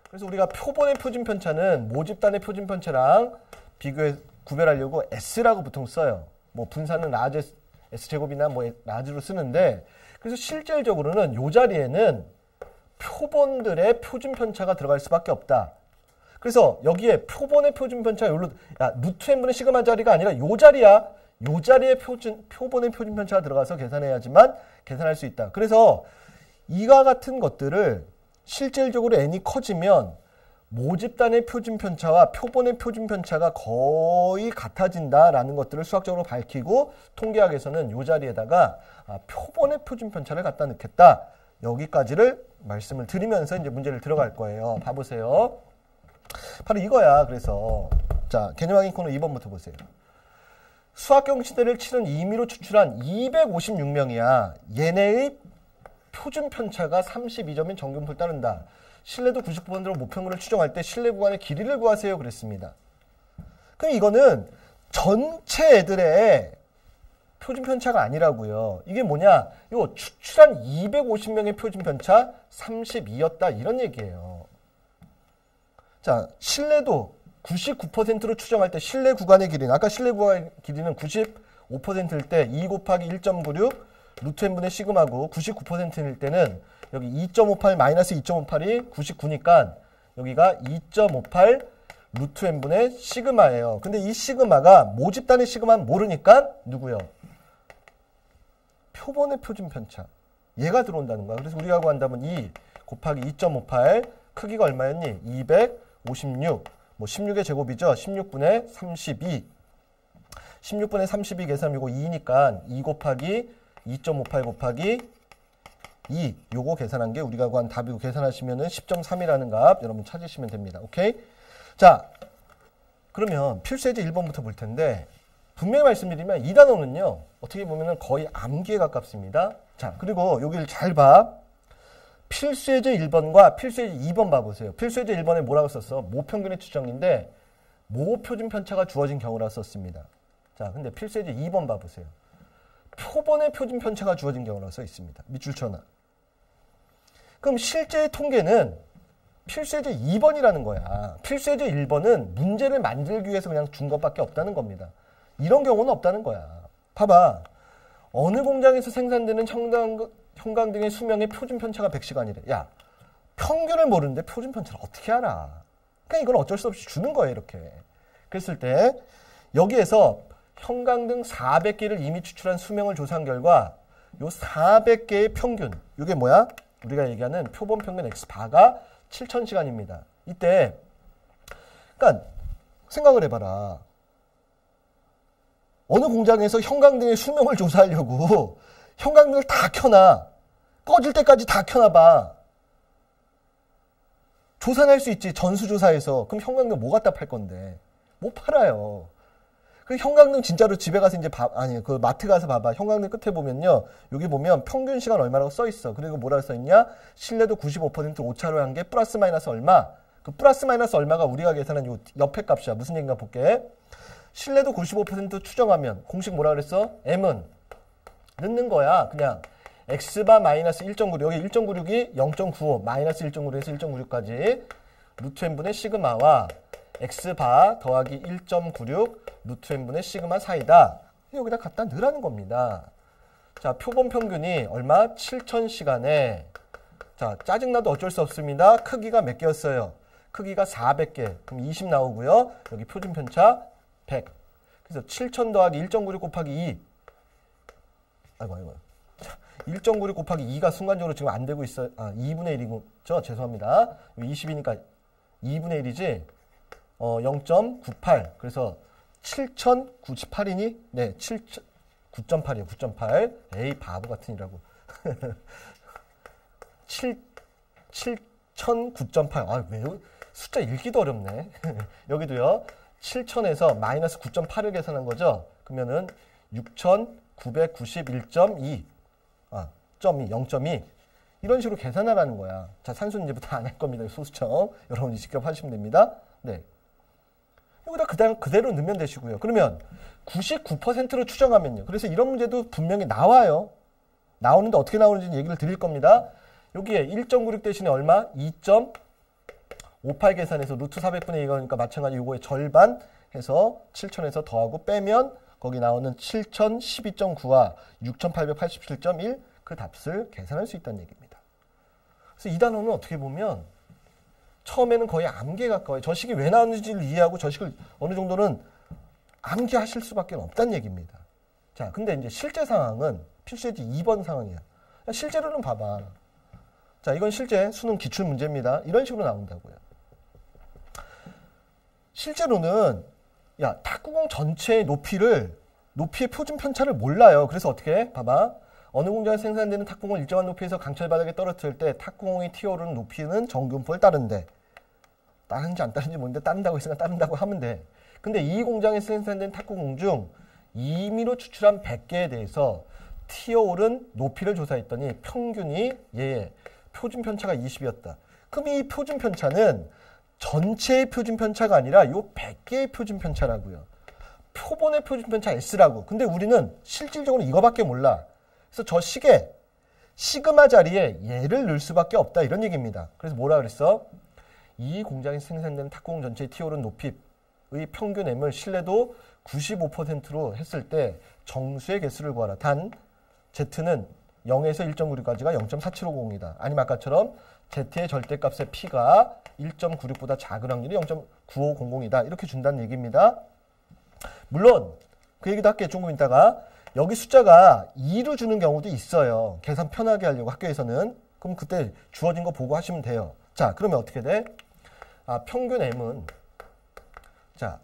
그래서 우리가 표본의 표준 편차는 모집단의 표준 편차랑 비교해 구별하려고 S라고 보통 써요. 뭐 분산은 라지 S제곱이나 뭐 라지로 쓰는데, 그래서 실질적으로는 이 자리에는 표본들의 표준 편차가 들어갈 수밖에 없다. 그래서 여기에 표본의 표준 편차, 루트 n분의 시그마 자리가 아니라 이 자리야. 이 자리에 표본의 표준 편차가 들어가서 계산해야지만 계산할 수 있다. 그래서 이와 같은 것들을 실질적으로 n이 커지면 모집단의 표준 편차와 표본의 표준 편차가 거의 같아진다라는 것들을 수학적으로 밝히고, 통계학에서는 이 자리에다가 표본의 표준 편차를 갖다 넣겠다. 여기까지를 말씀을 드리면서 이제 문제를 들어갈 거예요. 봐보세요. 바로 이거야. 그래서 자, 개념 확인 코너 2번부터 보세요. 수학경시대를 치른 임의로 추출한 256명이야. 얘네의 표준 편차가 32점인 정균풀 따른다. 신뢰도 99%로 모평균을 추정할 때 신뢰 구간의 길이를 구하세요. 그랬습니다. 그럼 이거는 전체 애들의 표준 편차가 아니라고요. 이게 뭐냐? 요 추출한 250명의 표준 편차 32였다 이런 얘기예요. 자, 신뢰도 99%로 추정할 때 신뢰 구간의 길이는 아까 신뢰 구간의 길이는 95%일 때 2 곱하기 1.96 루트 n분의 시그마고 99%일 때는 여기 2.58 마이너스 2.58이 99니까 여기가 2.58 루트 n분의 시그마예요. 근데 이 시그마가 모집단의 시그마는 모르니까 누구요? 표본의 표준 편차. 얘가 들어온다는 거야. 그래서 우리가 구한다면 2 곱하기 2.58 크기가 얼마였니? 256. 뭐 16의 제곱이죠. 16분의 32. 16분의 32 계산하면 이거 2니까 2 곱하기 2.58 곱하기 2. 요거 계산한 게 우리가 구한 답이고 계산하시면은 10.3이라는 값 여러분 찾으시면 됩니다. 오케이? 자, 그러면 필수예제 1번부터 볼 텐데 분명히 말씀드리면 이 단어는요. 어떻게 보면은 거의 암기에 가깝습니다. 자, 그리고 여기를 잘 봐. 필수예제 1번과 필수예제 2번 봐보세요. 필수예제 1번에 뭐라고 썼어? 모평균의 추정인데 모표준 편차가 주어진 경우라 썼습니다. 자, 근데 필수예제 2번 봐보세요. 표본의 표준 편차가 주어진 경우라 써 있습니다. 밑줄 쳐놔. 그럼 실제의 통계는 필수예제 2번이라는 거야. 필수예제 1번은 문제를 만들기 위해서 그냥 준 것밖에 없다는 겁니다. 이런 경우는 없다는 거야. 봐봐. 어느 공장에서 생산되는 형광 등의 수명의 표준 편차가 100시간이래. 야, 평균을 모르는데 표준 편차를 어떻게 알아? 그러니까 이건 어쩔 수 없이 주는 거예요, 이렇게. 그랬을 때 여기에서 형광등 400개를 이미 추출한 수명을 조사한 결과 요 400개의 평균, 이게 뭐야? 우리가 얘기하는 표본 평균 X바가 7000시간입니다. 이때 그러니까 생각을 해봐라. 어느 공장에서 형광등의 수명을 조사하려고 형광등을 다 켜놔. 꺼질 때까지 다 켜놔봐. 조사할 수 있지. 전수조사에서. 그럼 형광등 뭐 갖다 팔 건데? 못 팔아요. 그 형광등 진짜로 집에 가서 이제 그 마트 가서 봐봐. 형광등 끝에 보면요. 여기 보면 평균 시간 얼마라고 써 있어. 그리고 뭐라고 써 있냐? 신뢰도 95% 오차로 한 게 플러스 마이너스 얼마? 그 플러스 마이너스 얼마가 우리가 계산한 요 옆에 값이야. 무슨 얘기인가 볼게. 신뢰도 95% 추정하면 공식 뭐라 그랬어? M은 넣는 거야. 그냥 X바 마이너스 1.96 여기 1.96이 0.95 마이너스 1.96에서 1.96까지 루트 n분의 시그마와 X바 더하기 1.96 루트 n분의 시그마 사이다. 여기다 갖다 넣으라는 겁니다. 자, 표본 평균이 얼마? 7000시간에 자, 짜증나도 어쩔 수 없습니다. 크기가 몇 개였어요? 크기가 400개. 그럼 20 나오고요. 여기 표준 편차 100. 그래서 7000 더하기 1.96 곱하기 2. 아이고. 1.96 곱하기 2가 순간적으로 지금 안 되고 있어요. 2분의 1이죠. 죄송합니다. 20이니까 2분의 1이지. 0.98. 그래서 7098이니? 네, 9.8이에요. 9.8. 에이, 바보 같으니라고. 7009.8. 왜 숫자 읽기도 어렵네. 여기도요. 7000에서 마이너스 9.8을 계산한 거죠. 그러면은 6991.2. 0.2. 이런 식으로 계산하라는 거야. 자, 산수 이제부터 안 할 겁니다. 소수점. 여러분이 직접 하시면 됩니다. 네. 여기다 그대로 넣으면 되시고요. 그러면 99%로 추정하면요. 그래서 이런 문제도 분명히 나와요. 나오는데 어떻게 나오는지 얘기를 드릴 겁니다. 여기에 1.96 대신에 얼마? 2.58 계산해서 루트 400분의 2가니까 마찬가지 요거의 절반 해서 7000에서 더하고 빼면 거기 나오는 7012.9와 6887.1 그 답을 계산할 수 있다는 얘기입니다. 그래서 이 단어는 어떻게 보면 처음에는 거의 암기에 가까워요. 저 식이 왜 나왔는지를 이해하고 저 식을 어느 정도는 암기하실 수밖에 없다는 얘기입니다. 자, 근데 이제 실제 상황은 필수예제 2번 상황이야. 실제로는 봐봐. 자, 이건 실제 수능 기출 문제입니다. 이런 식으로 나온다고요. 실제로는 탁구공 전체의 높이의 표준 편차를 몰라요. 그래서 어떻게 해? 봐봐. 어느 공장에서 생산되는 탁구공을 일정한 높이에서 강철 바닥에 떨어뜨릴 때 탁구공이 튀어오르는 높이는 정균포를 따른대. 따르는지 안 따르는지 모르는데 따른다고 했으니까 따른다고 하면 돼. 근데 이 공장에서 생산된 탁구공 중 임의로 추출한 100개에 대해서 튀어오른 높이를 조사했더니 평균이 얘의 표준 편차가 20이었다. 그럼 이 표준 편차는 전체의 표준 편차가 아니라 요 100개의 표준 편차라고요. 표본의 표준편차 S라고. 근데 우리는 실질적으로 이거밖에 몰라. 그래서 저 식에 시그마 자리에 얘를 넣을 수밖에 없다 이런 얘기입니다. 그래서 뭐라 그랬어? 이 공장에서 생산되는 탁구공 전체의 T오른 높이의 평균 M을 신뢰도 95%로 했을 때 정수의 개수를 구하라. 단 Z는 0에서 1.96까지가 0.4750이다. 아니면 아까처럼 Z의 절대값의 P가 1.96보다 작은 확률이 0.9500이다. 이렇게 준다는 얘기입니다. 물론 그 얘기도 할게요. 조금 있다가. 여기 숫자가 2로 주는 경우도 있어요. 계산 편하게 하려고 학교에서는. 그럼 그때 주어진 거 보고 하시면 돼요. 자, 그러면 어떻게 돼? 평균 M은 자,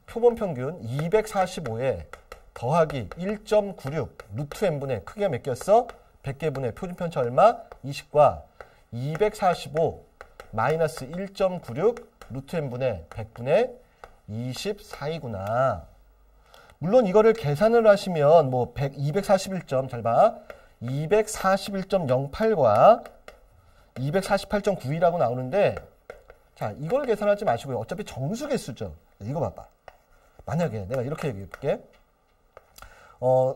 표본 평균 245에 더하기 1.96 루트 n분의 크기가 몇 개였어? 100개분의 표준편차 얼마? 20과 245 마이너스 1.96 루트 n분의 100분의 24이구나. 물론 이거를 계산을 하시면 뭐 241점 잘 봐. 241.08과 248.92라고 나오는데 자, 이걸 계산하지 마시고요. 어차피 정수 개수죠. 이거 봐봐. 만약에 내가 이렇게 얘기해 볼게.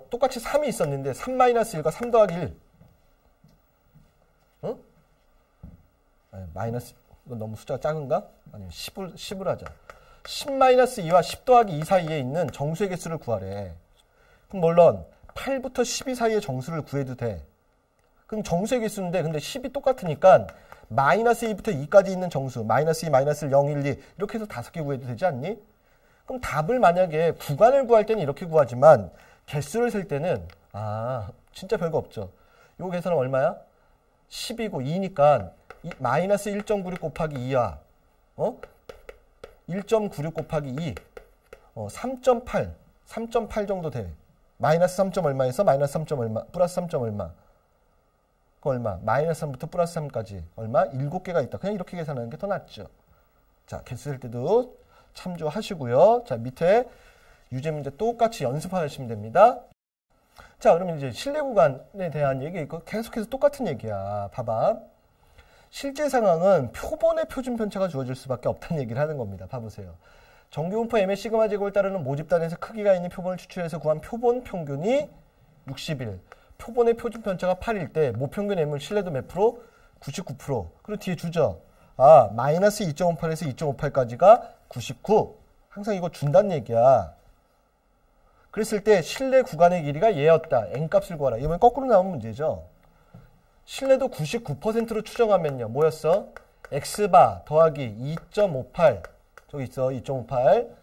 똑같이 3이 있었는데 3-1과 3 더하기 1. 어? 아니, 마이너스 이건 너무 숫자가 작은가? 아니면 10을 하자. 10-2와 10 더하기 2 사이에 있는 정수의 개수를 구하래. 그럼 물론 8부터 12 사이의 정수를 구해도 돼. 그럼 정수의 개수인데 근데 10이 똑같으니까 마이너스 2부터 2까지 있는 정수 마이너스 2, 마이너스 1, 0, 1, 2 이렇게 해서 5개 구해도 되지 않니? 그럼 답을 만약에 구간을 구할 때는 이렇게 구하지만 개수를 셀 때는 진짜 별거 없죠. 요 계산은 얼마야? 10이고 2니까 마이너스 1.96 곱하기 2야. 1.96 곱하기 2. 3.8. 3.8 정도 돼. 마이너스 3. 얼마에서 마이너스 3. 얼마, 플러스 3. 얼마. 그 얼마? 마이너스 3부터 플러스 3까지 얼마? 7개가 있다. 그냥 이렇게 계산하는 게 더 낫죠. 자, 개수 셀 때도 참조하시고요. 자, 밑에 유제 문제 똑같이 연습하시면 됩니다. 자, 그러면 이제 실내 구간에 대한 얘기 있고 계속해서 똑같은 얘기야. 봐봐. 실제 상황은 표본의 표준 편차가 주어질 수밖에 없다는 얘기를 하는 겁니다. 봐보세요. 정규분포 M의 시그마 제곱을 따르는 모집단에서 크기가 있는 표본을 추출해서 구한 표본 평균이 61. 표본의 표준 편차가 8일 때 모평균 M을 신뢰도 몇 프로? 99%. 그리고 뒤에 주죠. 마이너스 2.58에서 2.58까지가 99. 항상 이거 준다는 얘기야. 그랬을 때 신뢰 구간의 길이가 얘였다. N값을 구하라. 이번엔 거꾸로 나온 문제죠. 신뢰도 99%로 추정하면요. 뭐였어? X바 더하기 2.58. 저기 있어. 2.58.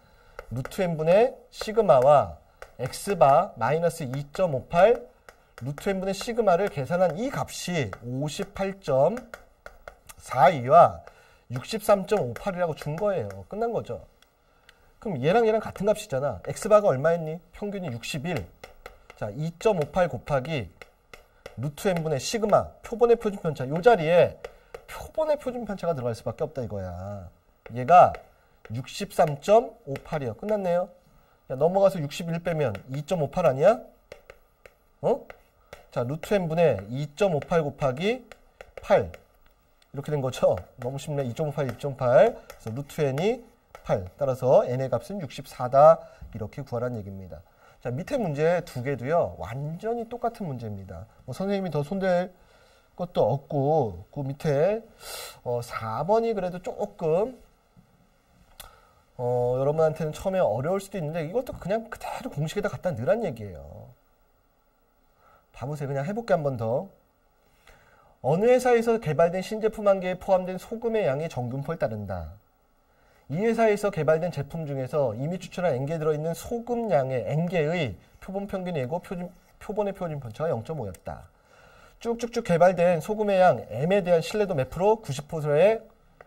루트 N분의 시그마와 X바 마이너스 2.58 루트 N분의 시그마를 계산한 이 값이 58.42와 63.58이라고 준 거예요. 끝난 거죠. 그럼 얘랑 같은 값이잖아. X바가 얼마였니? 평균이 61. 자, 2.58 곱하기 루트 n분의 시그마, 표본의 표준편차. 요 자리에 표본의 표준편차가 들어갈 수밖에 없다 이거야. 얘가 63.58이야. 끝났네요. 야, 넘어가서 61 빼면 2.58 아니야? 자, 루트 n분의 2.58 곱하기 8. 이렇게 된 거죠. 너무 쉽네. 2.58, 2.8. 그래서 루트 n이 8. 따라서 n의 값은 64다. 이렇게 구하라는 얘기입니다. 자, 밑에 문제 두 개도요. 완전히 똑같은 문제입니다. 선생님이 더 손댈 것도 없고 그 밑에 4번이 그래도 조금 여러분한테는 처음에 어려울 수도 있는데 이것도 그냥 그대로 공식에다 갖다 넣으란 얘기예요. 봐보세요. 그냥 해볼게 한 번 더. 어느 회사에서 개발된 신제품 한 개에 포함된 소금의 양이 정균포에 따른다. 이 회사에서 개발된 제품 중에서 이미 추출한 N개 들어있는 소금 양의 N개의 표본 평균 예고 표본의 표준 편차가 0.5였다. 쭉쭉쭉 개발된 소금의 양 M에 대한 신뢰도 몇 프로? 90%의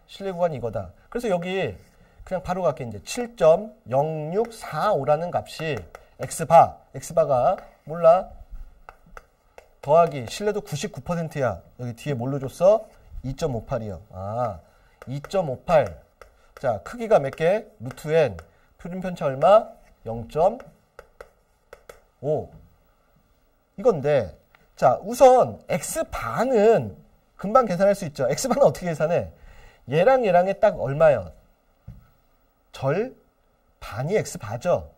신뢰 구간이 이거다. 그래서 여기 그냥 바로 갈게. 이제 7.0645라는 값이 X바가 몰라? 더하기 신뢰도 99%야. 여기 뒤에 뭘로 줬어? 2.58이요. 2.58. 자, 크기가 몇 개? 루트 n. 표준 편차 얼마? 0.5. 이건데, 자, 우선 x바는 금방 계산할 수 있죠. x바는 어떻게 계산해? 얘랑의 딱 얼마요? 절 반이 x바죠.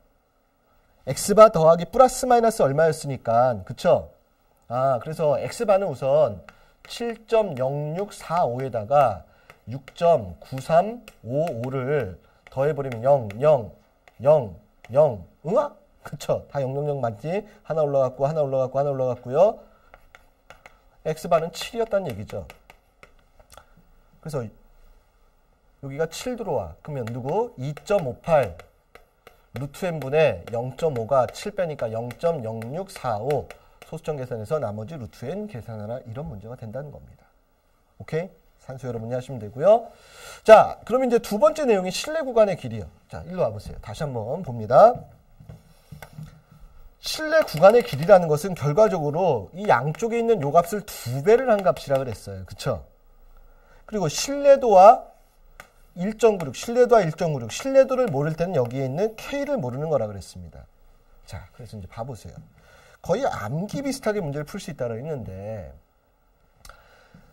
x바 더하기 플러스 마이너스 얼마였으니까. 그쵸? 그래서 x바는 우선 7.0645에다가 6.9355를 더해버리면 0, 0, 0, 0. 응아? 그쵸? 다 0, 0, 0 맞지? 하나 올라갔고, 하나 올라갔고, 하나 올라갔고요. x바는 7이었다는 얘기죠. 그래서 여기가 7 들어와. 그러면 누구? 2.58 루트 n분의 0.5가 7 빼니까 0.0645 소수점 계산해서 나머지 루트 n 계산하라. 이런 문제가 된다는 겁니다. 오케이? 산수 여러분이 하시면 되고요. 자, 그럼 이제 두 번째 내용이 실내 구간의 길이요. 자, 일로 와보세요. 다시 한번 봅니다. 실내 구간의 길이라는 것은 결과적으로 이 양쪽에 있는 요 값을 2배를 한 값이라 그랬어요. 그쵸? 그리고 신뢰도와 1.96, 신뢰도와 1.96, 신뢰도를 모를 때는 여기에 있는 K를 모르는 거라 그랬습니다. 자, 그래서 이제 봐보세요. 거의 암기 비슷하게 문제를 풀 수 있다고 했는데,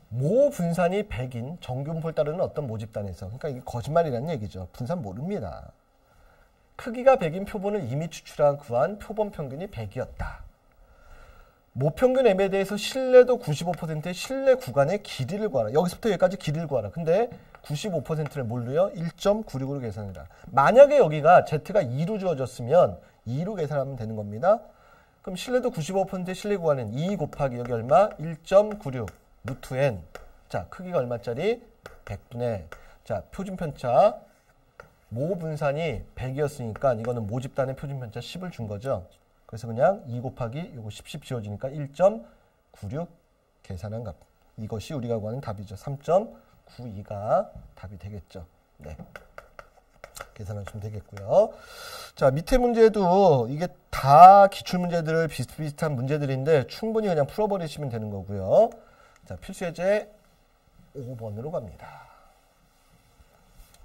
모 분산이 100인 정규분포를 따르는 어떤 모집단에서, 그러니까 이게 거짓말이라는 얘기죠. 분산 모릅니다. 크기가 100인 표본을 이미 추출한 구한 표본 평균이 100이었다. 모평균 M에 대해서 신뢰도 95%의 신뢰 구간의 길이를 구하라. 여기서부터 여기까지 길이를 구하라. 근데 95%를 뭘로요? 1.96으로 계산해라. 만약에 여기가 Z가 2로 주어졌으면 2로 계산하면 되는 겁니다. 그럼 신뢰도 95%의 신뢰 구간은 2 곱하기 여기 얼마? 1.96 루트 n. 자, 크기가 얼마짜리? 100분의. 자, 표준편차. 모 분산이 100이었으니까 이거는 모집단의 표준편차 10을 준 거죠. 그래서 그냥 2 곱하기 요거 10 지워지니까 1.96 계산한 값. 이것이 우리가 구하는 답이죠. 3.92가 답이 되겠죠. 네. 계산하시면 되겠고요. 자, 밑에 문제도 이게 다 기출문제들 비슷비슷한 문제들인데 충분히 그냥 풀어버리시면 되는 거고요. 자, 필수예제 5번으로 갑니다.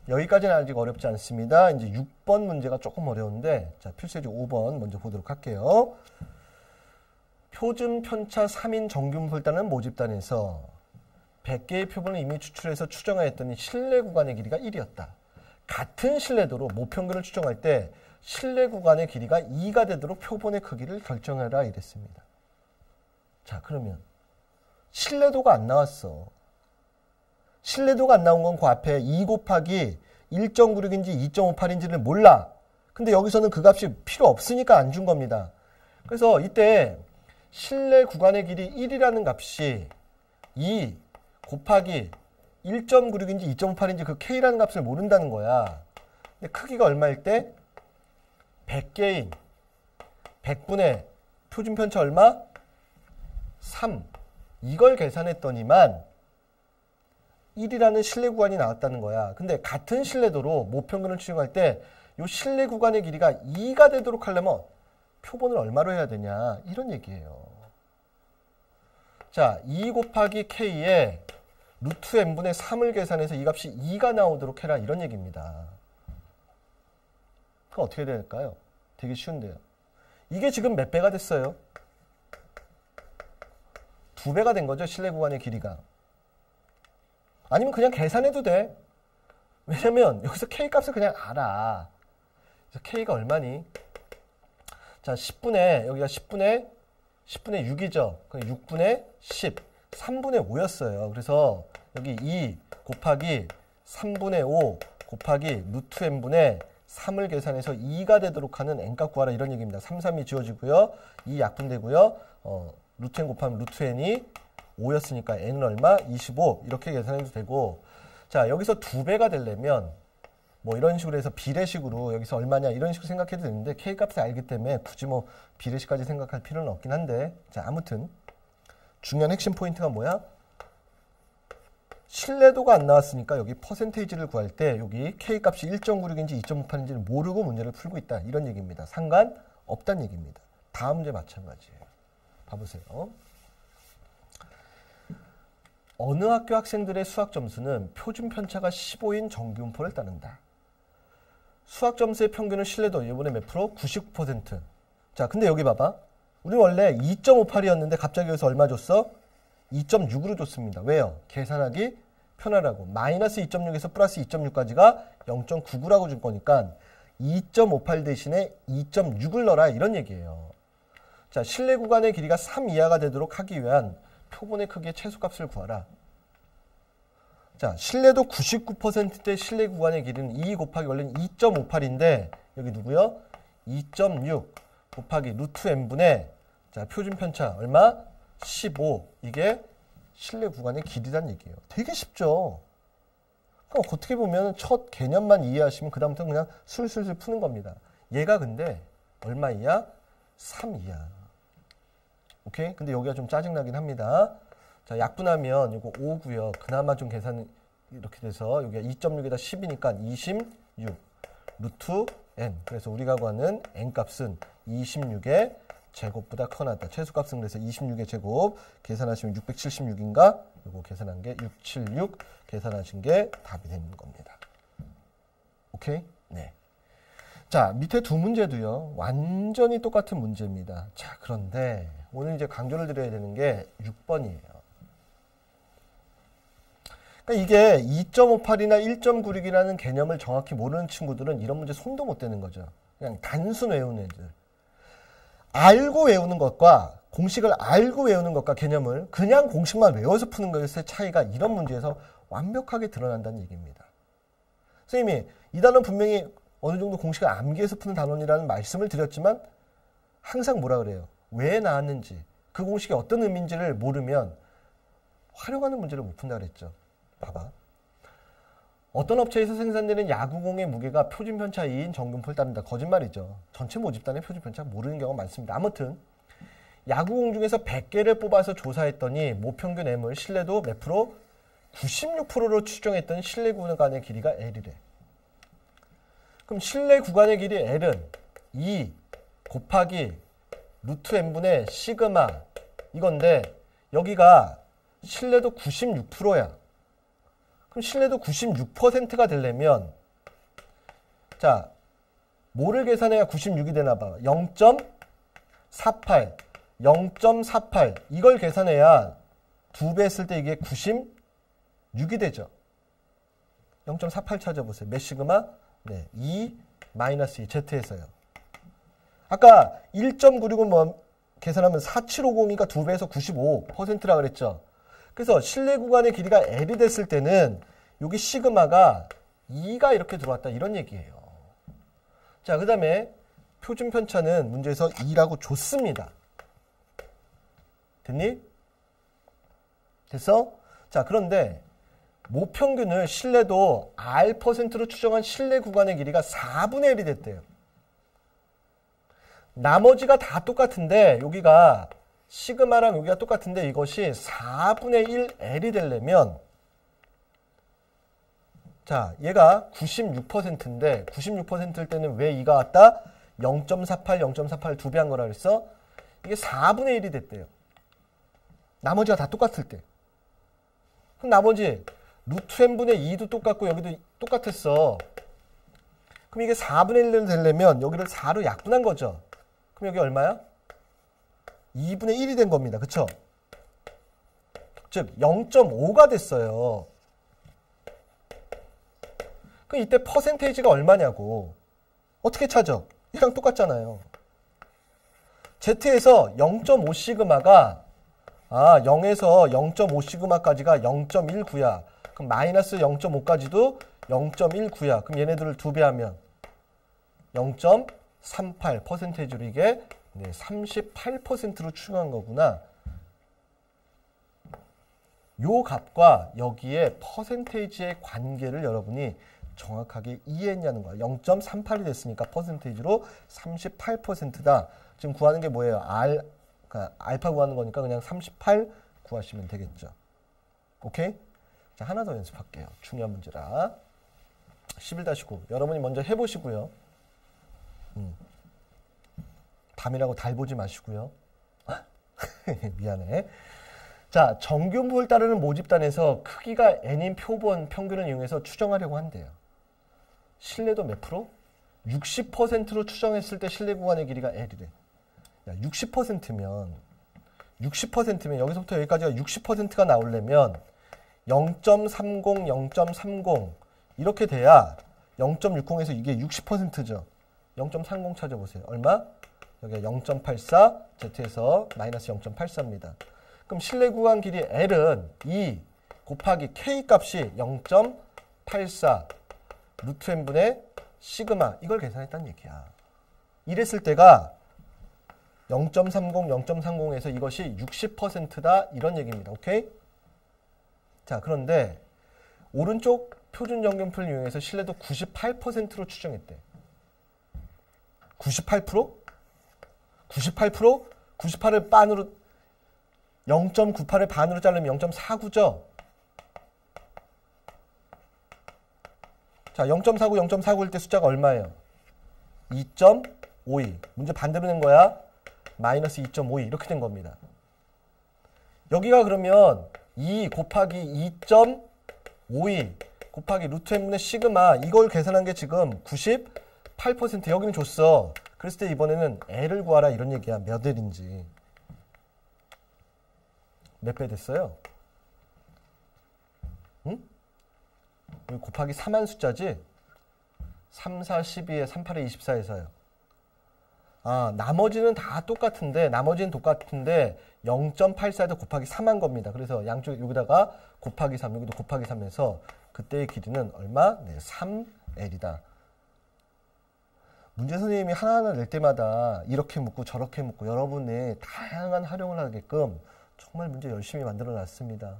여기까지는 아직 어렵지 않습니다. 이제 6번 문제가 조금 어려운데, 자, 필수예제 5번 먼저 보도록 할게요. 표준 편차 3인 정규분포를 따르는 모집단에서 100개의 표본을 이미 추출해서 추정하였더니 신뢰 구간의 길이가 1이었다. 같은 신뢰도로 모평균을 추정할 때 신뢰 구간의 길이가 2가 되도록 표본의 크기를 결정해라 이랬습니다. 자, 그러면 신뢰도가 안 나왔어. 신뢰도가 안 나온 건 그 앞에 2 곱하기 1.96인지 2.58인지를 몰라. 근데 여기서는 그 값이 필요 없으니까 안 준 겁니다. 그래서 이때 신뢰 구간의 길이 1이라는 값이 2 곱하기 1.96인지 2.58인지 그 K라는 값을 모른다는 거야. 근데 크기가 얼마일 때? 100개인 100분의 표준편차 얼마? 3. 이걸 계산했더니만 1이라는 신뢰 구간이 나왔다는 거야. 근데 같은 신뢰도로 모평균을 추정할 때 이 신뢰 구간의 길이가 2가 되도록 하려면 표본을 얼마로 해야 되냐 이런 얘기예요. 자, 2 곱하기 K에 루트 n분의 3을 계산해서 이 값이 2가 나오도록 해라 이런 얘기입니다. 그럼 어떻게 될까요? 되게 쉬운데요. 이게 지금 몇 배가 됐어요? 2배가 된 거죠. 신뢰 구간의 길이가. 아니면 그냥 계산해도 돼. 왜냐면 여기서 K 값을 그냥 알아. 그래서 K가 얼마니? 자, 10분의 여기가 10분의 6이죠. 그럼 6분의 10. 3분의 5였어요. 그래서 여기 2 곱하기 3분의 5 곱하기 루트 n분의 3을 계산해서 2가 되도록 하는 n값 구하라 이런 얘기입니다. 3, 3이 지워지고요. 2 약분되고요. 루트 n 곱하면 루트 n이 5였으니까 n은 얼마? 25 이렇게 계산해도 되고 자 여기서 2배가 되려면 뭐 이런 식으로 해서 비례식으로 여기서 얼마냐 이런 식으로 생각해도 되는데 K값을 알기 때문에 굳이 뭐 비례식까지 생각할 필요는 없긴 한데 자 아무튼 중요한 핵심 포인트가 뭐야? 신뢰도가 안 나왔으니까 여기 퍼센테이지를 구할 때 여기 K값이 1.96인지 2.58인지를 모르고 문제를 풀고 있다 이런 얘기입니다. 상관없다는 얘기입니다. 다음 문제 마찬가지예요. 봐보세요. 어느 학교 학생들의 수학 점수는 표준 편차가 15인 정규분포를 따른다. 수학 점수의 평균은 신뢰도 이번에 몇 프로? 99%. 자, 근데 여기 봐봐. 우리 원래 2.58이었는데 갑자기 여기서 얼마 줬어? 2.6으로 줬습니다. 왜요? 계산하기 편하라고. 마이너스 2.6에서 플러스 2.6까지가 0.99라고 줄 거니까 2.58 대신에 2.6을 넣어라 이런 얘기예요. 자, 실내 구간의 길이가 3 이하가 되도록 하기 위한 표본의 크기의 최소값을 구하라. 자, 실내도 99%대 실내 구간의 길이는 2 곱하기 원래는 2.58인데 여기 누구요? 2.6 곱하기 루트 n분의 자, 표준 편차 얼마? 15. 이게 실내 구간의 길이란 얘기예요. 되게 쉽죠? 그럼 어떻게 보면 첫 개념만 이해하시면 그 다음부터는 그냥 술술술 푸는 겁니다. 얘가 근데 얼마 이하? 3 이하. 오케이? 근데 여기가 좀 짜증나긴 합니다. 자, 약분하면 이거 5고요. 그나마 좀 계산이 이렇게 돼서 여기가 2.6에다 10이니까 26 루트 n. 그래서 우리가 구하는 n 값은 26의 제곱보다 커나다. 최소값은 그래서 26의 제곱 계산하시면 676인가? 이거 계산한 게 676 계산하신 게 답이 되는 겁니다. 오케이? 네. 자, 밑에 두 문제도요. 완전히 똑같은 문제입니다. 자, 그런데 오늘 이제 강조를 드려야 되는 게 6번이에요. 그러니까 이게 2.58이나 1.96이라는 개념을 정확히 모르는 친구들은 이런 문제 손도 못 대는 거죠. 그냥 단순 외우는 애들. 알고 외우는 것과 공식을 알고 외우는 것과 개념을 그냥 공식만 외워서 푸는 것의 차이가 이런 문제에서 완벽하게 드러난다는 얘기입니다. 선생님이 이 단어는 분명히 어느 정도 공식을 암기해서 푸는 단원이라는 말씀을 드렸지만 항상 뭐라 그래요? 왜 나왔는지 그 공식이 어떤 의미인지를 모르면 활용하는 문제를 못 푼다 그랬죠. 봐봐. 어떤 업체에서 생산되는 야구공의 무게가 표준 편차 2인 정근포를 따른다. 거짓말이죠. 전체 모집단의 표준 편차 모르는 경우가 많습니다. 아무튼 야구공 중에서 100개를 뽑아서 조사했더니 모평균 M을 실내도 몇 프로? 96%로 추정했던 실내 구간의 길이가 L이래. 그럼 실내 구간의 길이 L은 2 곱하기 루트 n분의 시그마 이건데 여기가 실내도 96%야. 그럼 실내도 96%가 되려면 자, 뭐를 계산해야 96이 되나 봐. 0.48 0.48 이걸 계산해야 2배 했을 때 이게 96이 되죠. 0.48 찾아보세요. 몇 시그마? 네, 2 마이너스 2 Z에서요. 아까 1.96은 뭐 계산하면 4750이니까 2배에서 95%라 그랬죠. 그래서 실내 구간의 길이가 L이 됐을 때는 여기 시그마가 2가 이렇게 들어왔다 이런 얘기예요. 자, 그 다음에 표준 편차는 문제에서 2라고 줬습니다. 됐니? 됐어? 자, 그런데 모평균을 실내도 R%로 추정한 실내 구간의 길이가 4분의 1이 됐대요. 나머지가 다 똑같은데 여기가 시그마랑 여기가 똑같은데 이것이 4분의 1 L이 되려면 자, 얘가 96%인데 96%일 때는 왜 2가 왔다? 0.48, 0.48 2배 한 거라 그랬어? 이게 4분의 1이 됐대요. 나머지가 다 똑같을 때. 그럼 나머지 루트 n분의 2도 똑같고 여기도 똑같았어. 그럼 이게 4분의 1로 되려면 여기를 4로 약분한 거죠. 그럼 여기 얼마야? 2분의 1이 된 겁니다. 그쵸? 즉 0.5가 됐어요. 그럼 이때 퍼센테이지가 얼마냐고. 어떻게 찾아? 얘랑 똑같잖아요. Z에서 0.5 시그마가 0에서 0.5 시그마까지가 0.19야. 그럼 마이너스 0.5까지도 0.19야. 그럼 얘네들을 2배 하면 0.38 퍼센테이지로 이게 38%로 추정한 거구나. 요 값과 여기에 퍼센테이지의 관계를 여러분이 정확하게 이해했냐는 거야. 0.38이 됐으니까 퍼센테이지로 38%다. 지금 구하는 게 뭐예요? 그러니까 알파 구하는 거니까 그냥 38 구하시면 되겠죠. 오케이? 자, 하나 더 연습할게요. 중요한 문제라. 11-9. 여러분이 먼저 해보시고요. 밤이라고 달 보지 마시고요. 미안해. 자, 정균부를 따르는 모집단에서 크기가 n인 표본 평균을 이용해서 추정하려고 한대요. 실내도 몇 프로? 60%로 추정했을 때 실내 구간의 길이가 L이래. 야, 60%면 여기서부터 여기까지가 60%가 나오려면 0.30, 0.30 이렇게 돼야 0.60에서 이게 60%죠. 0.30 찾아보세요. 얼마? 여기가 0.84, Z에서 마이너스 0.84입니다. 그럼 실내 구간 길이 L은 2 곱하기 K 값이 0.84 루트 n분의 시그마 이걸 계산했다는 얘기야. 이랬을 때가 0.30, 0.30에서 이것이 60%다 이런 얘기입니다. 오케이? 자, 그런데 오른쪽 표준 정경표를 이용해서 실내도 98%로 추정했대. 98%? 98%? 98을 반으로 0.98을 반으로 자르면 0.49죠. 자, 0.49, 0.49일 때 숫자가 얼마예요? 2.52. 문제 반대로 낸 거야. 마이너스 2.52 이렇게 된 겁니다. 여기가 그러면 2 곱하기 2.52 곱하기 루트 n분의 시그마 이걸 계산한 게 지금 98% 여기는 줬어. 그랬을 때 이번에는 L을 구하라 이런 얘기야. 몇 L인지. 몇 배 됐어요? 응? 여기 곱하기 3한 숫자지? 3, 4, 12에 3, 8에 24에서요. 아, 나머지는 다 똑같은데, 0.84에서 곱하기 3한 겁니다. 그래서 양쪽 여기다가 곱하기 3, 여기도 곱하기 3에서 그때의 길이는 얼마? 네, 3L이다. 문제 선생님이 하나하나 낼 때마다 이렇게 묻고 저렇게 묻고 여러분의 다양한 활용을 하게끔 정말 문제 열심히 만들어 놨습니다.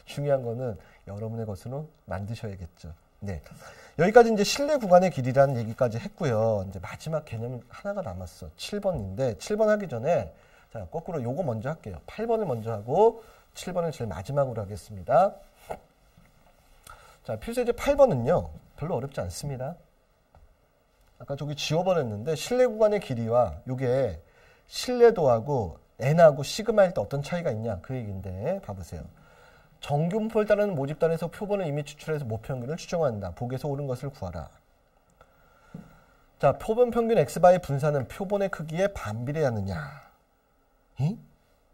중요한 거는 여러분의 것으로 만드셔야겠죠. 네. 여기까지 이제 실내 구간의 길이라는 얘기까지 했고요. 이제 마지막 개념 하나가 남았어. 7번인데 7번 하기 전에 자, 거꾸로 요거 먼저 할게요. 8번을 먼저 하고 7번을 제일 마지막으로 하겠습니다. 자, 필수예제 8번은요. 별로 어렵지 않습니다. 아까 저기 지워버렸는데 실내 구간의 길이와 요게 실내도하고 n하고 시그마일 때 어떤 차이가 있냐 그 얘기인데 봐보세요. 정규분포를 따르는 모집단에서 표본을 이미 추출해서 모평균을 추정한다. 보기에서 옳은 것을 구하라. 자, 표본 평균 x바의 분산은 표본의 크기에 반비례하느냐.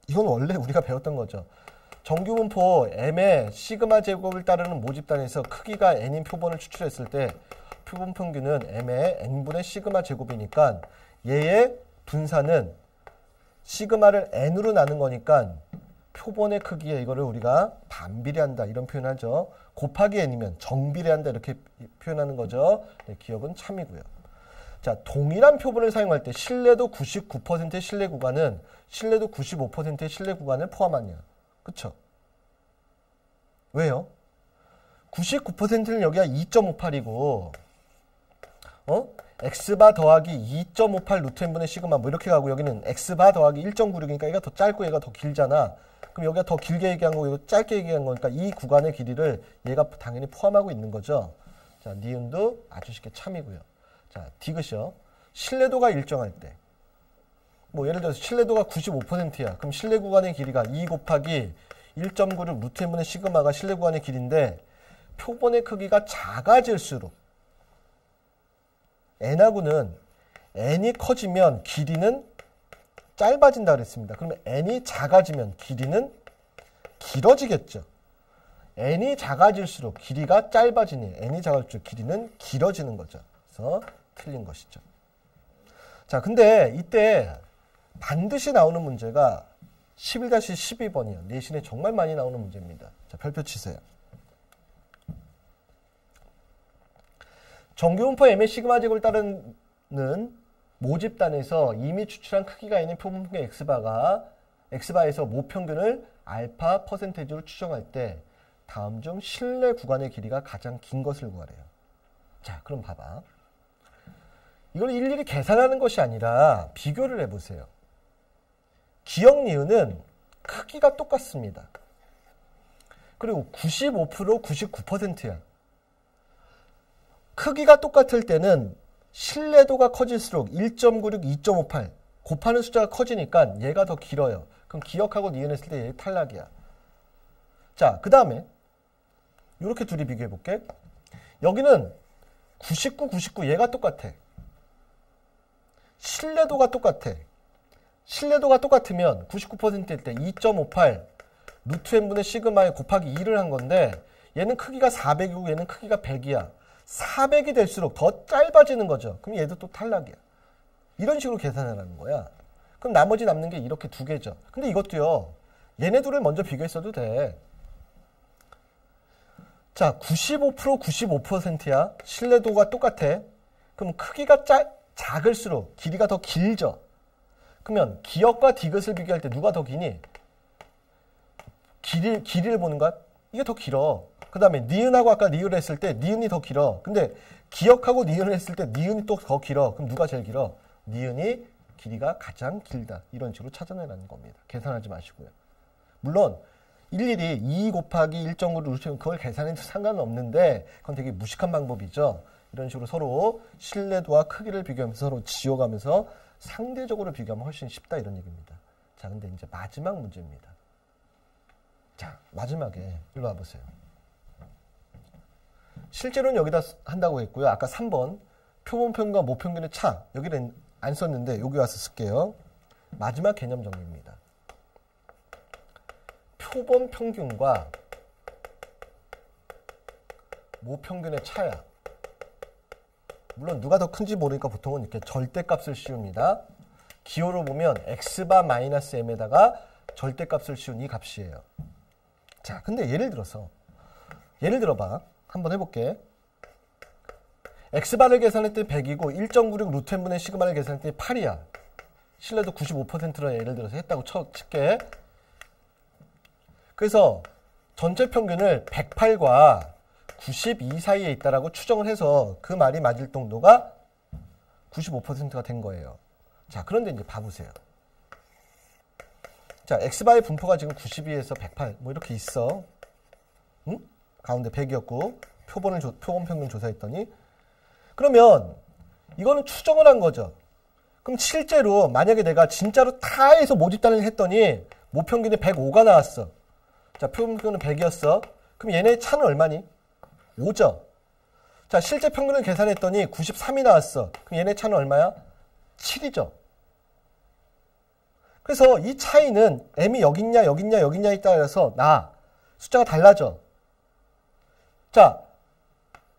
이건 원래 우리가 배웠던 거죠. 정규분포 m의 시그마 제곱을 따르는 모집단에서 크기가 n인 표본을 추출했을 때 표본 평균은 m의 n분의 시그마 제곱이니까 얘의 분산은 시그마를 n으로 나눈 거니까 표본의 크기에 이거를 우리가 반비례한다 이런 표현하죠. 곱하기 n이면 정비례한다 이렇게 표현하는 거죠. 네, 기억은 참이고요. 자, 동일한 표본을 사용할 때 실내도 99%의 실내 구간은 실내도 95%의 실내 구간을 포함하냐. 그쵸? 왜요? 99%는 여기가 2.58이고 x바 더하기 2.58 루트 n분의 시그마 뭐 이렇게 가고 여기는 x바 더하기 1.96이니까 얘가 더 짧고 얘가 더 길잖아. 그럼 여기가 더 길게 얘기한 거고 이거 짧게 얘기한 거니까 이 구간의 길이를 얘가 당연히 포함하고 있는 거죠. 자, 니은도 아주 쉽게 참이고요. 자, 디귿이요. 신뢰도가 일정할 때. 뭐 예를 들어서 신뢰도가 95%야. 그럼 신뢰 구간의 길이가 2 곱하기 1.96 루트 n분의 시그마가 신뢰 구간의 길인데 표본의 크기가 작아질수록 n하고는 n이 커지면 길이는 짧아진다 그랬습니다. 그러면 n이 작아지면 길이는 길어지겠죠. n이 작아질수록 길이가 짧아지니 n이 작아질수록 길이는 길어지는 거죠. 그래서 틀린 것이죠. 자, 근데 이때 반드시 나오는 문제가 11-12번이에요. 내신에 정말 많이 나오는 문제입니다. 자, 별표 치세요. 정규분포 m의 시그마 제곱을 따르는 모집단에서 이미 추출한 크기가 있는 표본평균 x바에서 모평균을 알파 퍼센테이지로 추정할 때 다음 중 실내 구간의 길이가 가장 긴 것을 구하래요. 자, 그럼 봐봐. 이걸 일일이 계산하는 것이 아니라 비교를 해보세요. 기역 니은은 크기가 똑같습니다. 그리고 95%, 99%야. 크기가 똑같을 때는 신뢰도가 커질수록 1.96, 2.58 곱하는 숫자가 커지니까 얘가 더 길어요. 그럼 기역하고 니은했을 때 얘 탈락이야. 자, 그 다음에 이렇게 둘이 비교해 볼게. 여기는 99, 99 얘가 똑같아. 신뢰도가 똑같아. 신뢰도가 똑같으면 99%일 때 2.58 루트 n분의 시그마에 곱하기 2를 한 건데 얘는 크기가 400이고 얘는 크기가 100이야. 400이 될수록 더 짧아지는 거죠. 그럼 얘도 또 탈락이야. 이런 식으로 계산하라는 거야. 그럼 나머지 남는 게 이렇게 두 개죠. 근데 이것도요. 얘네 둘을 먼저 비교했어도 돼. 자, 95%, 95%야. 신뢰도가 똑같아. 그럼 크기가 작을수록 길이가 더 길죠. 그러면 기역과 디귿을 비교할 때 누가 더 기니? 길이를 보는 거야? 이게 더 길어. 그 다음에 니은하고 아까 니은을 했을 때 니은이 더 길어. 근데 기역하고 니은을 했을 때 니은이 또 더 길어. 그럼 누가 제일 길어? 니은이 길이가 가장 길다. 이런 식으로 찾아내라는 겁니다. 계산하지 마시고요. 물론 일일이 2 곱하기 1.9를 그걸 계산해도 상관은 없는데 그건 되게 무식한 방법이죠. 이런 식으로 서로 신뢰도와 크기를 비교하면서 서로 지워가면서 상대적으로 비교하면 훨씬 쉽다 이런 얘기입니다. 자, 근데 이제 마지막 문제입니다. 자, 마지막에 일로 와보세요. 실제로는 여기다 한다고 했고요. 아까 3번 표본평균과 모평균의 차 여기는 안 썼는데 여기 와서 쓸게요. 마지막 개념 정리입니다. 표본평균과 모평균의 차야. 물론 누가 더 큰지 모르니까 보통은 이렇게 절대값을 씌웁니다. 기호로 보면 x바 마이너스 m에다가 절대값을 씌운 이 값이에요. 자, 근데 예를 들어봐. 한번 해볼게. x바를 계산했더니 100이고 1.96 루트 n분의 시그마를 계산했더니 8이야. 신뢰도 95%로 예를 들어서 했다고 칠게. 그래서 전체 평균을 108과 92 사이에 있다라고 추정을 해서 그 말이 맞을 정도가 95%가 된 거예요. 자, 그런데 이제 봐보세요. 자, x바의 분포가 지금 92에서 108 뭐 이렇게 있어. 응? 가운데 100이었고 표본 평균 조사했더니 그러면 이거는 추정을 한 거죠. 그럼 실제로 만약에 내가 진짜로 타에서 모집단을 했더니 모평균이 105가 나왔어. 자, 표본평균은 100이었어. 그럼 얘네 차는 얼마니? 5죠. 자, 실제 평균을 계산했더니 93이 나왔어. 그럼 얘네 차는 얼마야? 7이죠. 그래서 이 차이는 m이 여기 있냐 여기 있냐 여기 있냐에 따라서 숫자가 달라져. 자,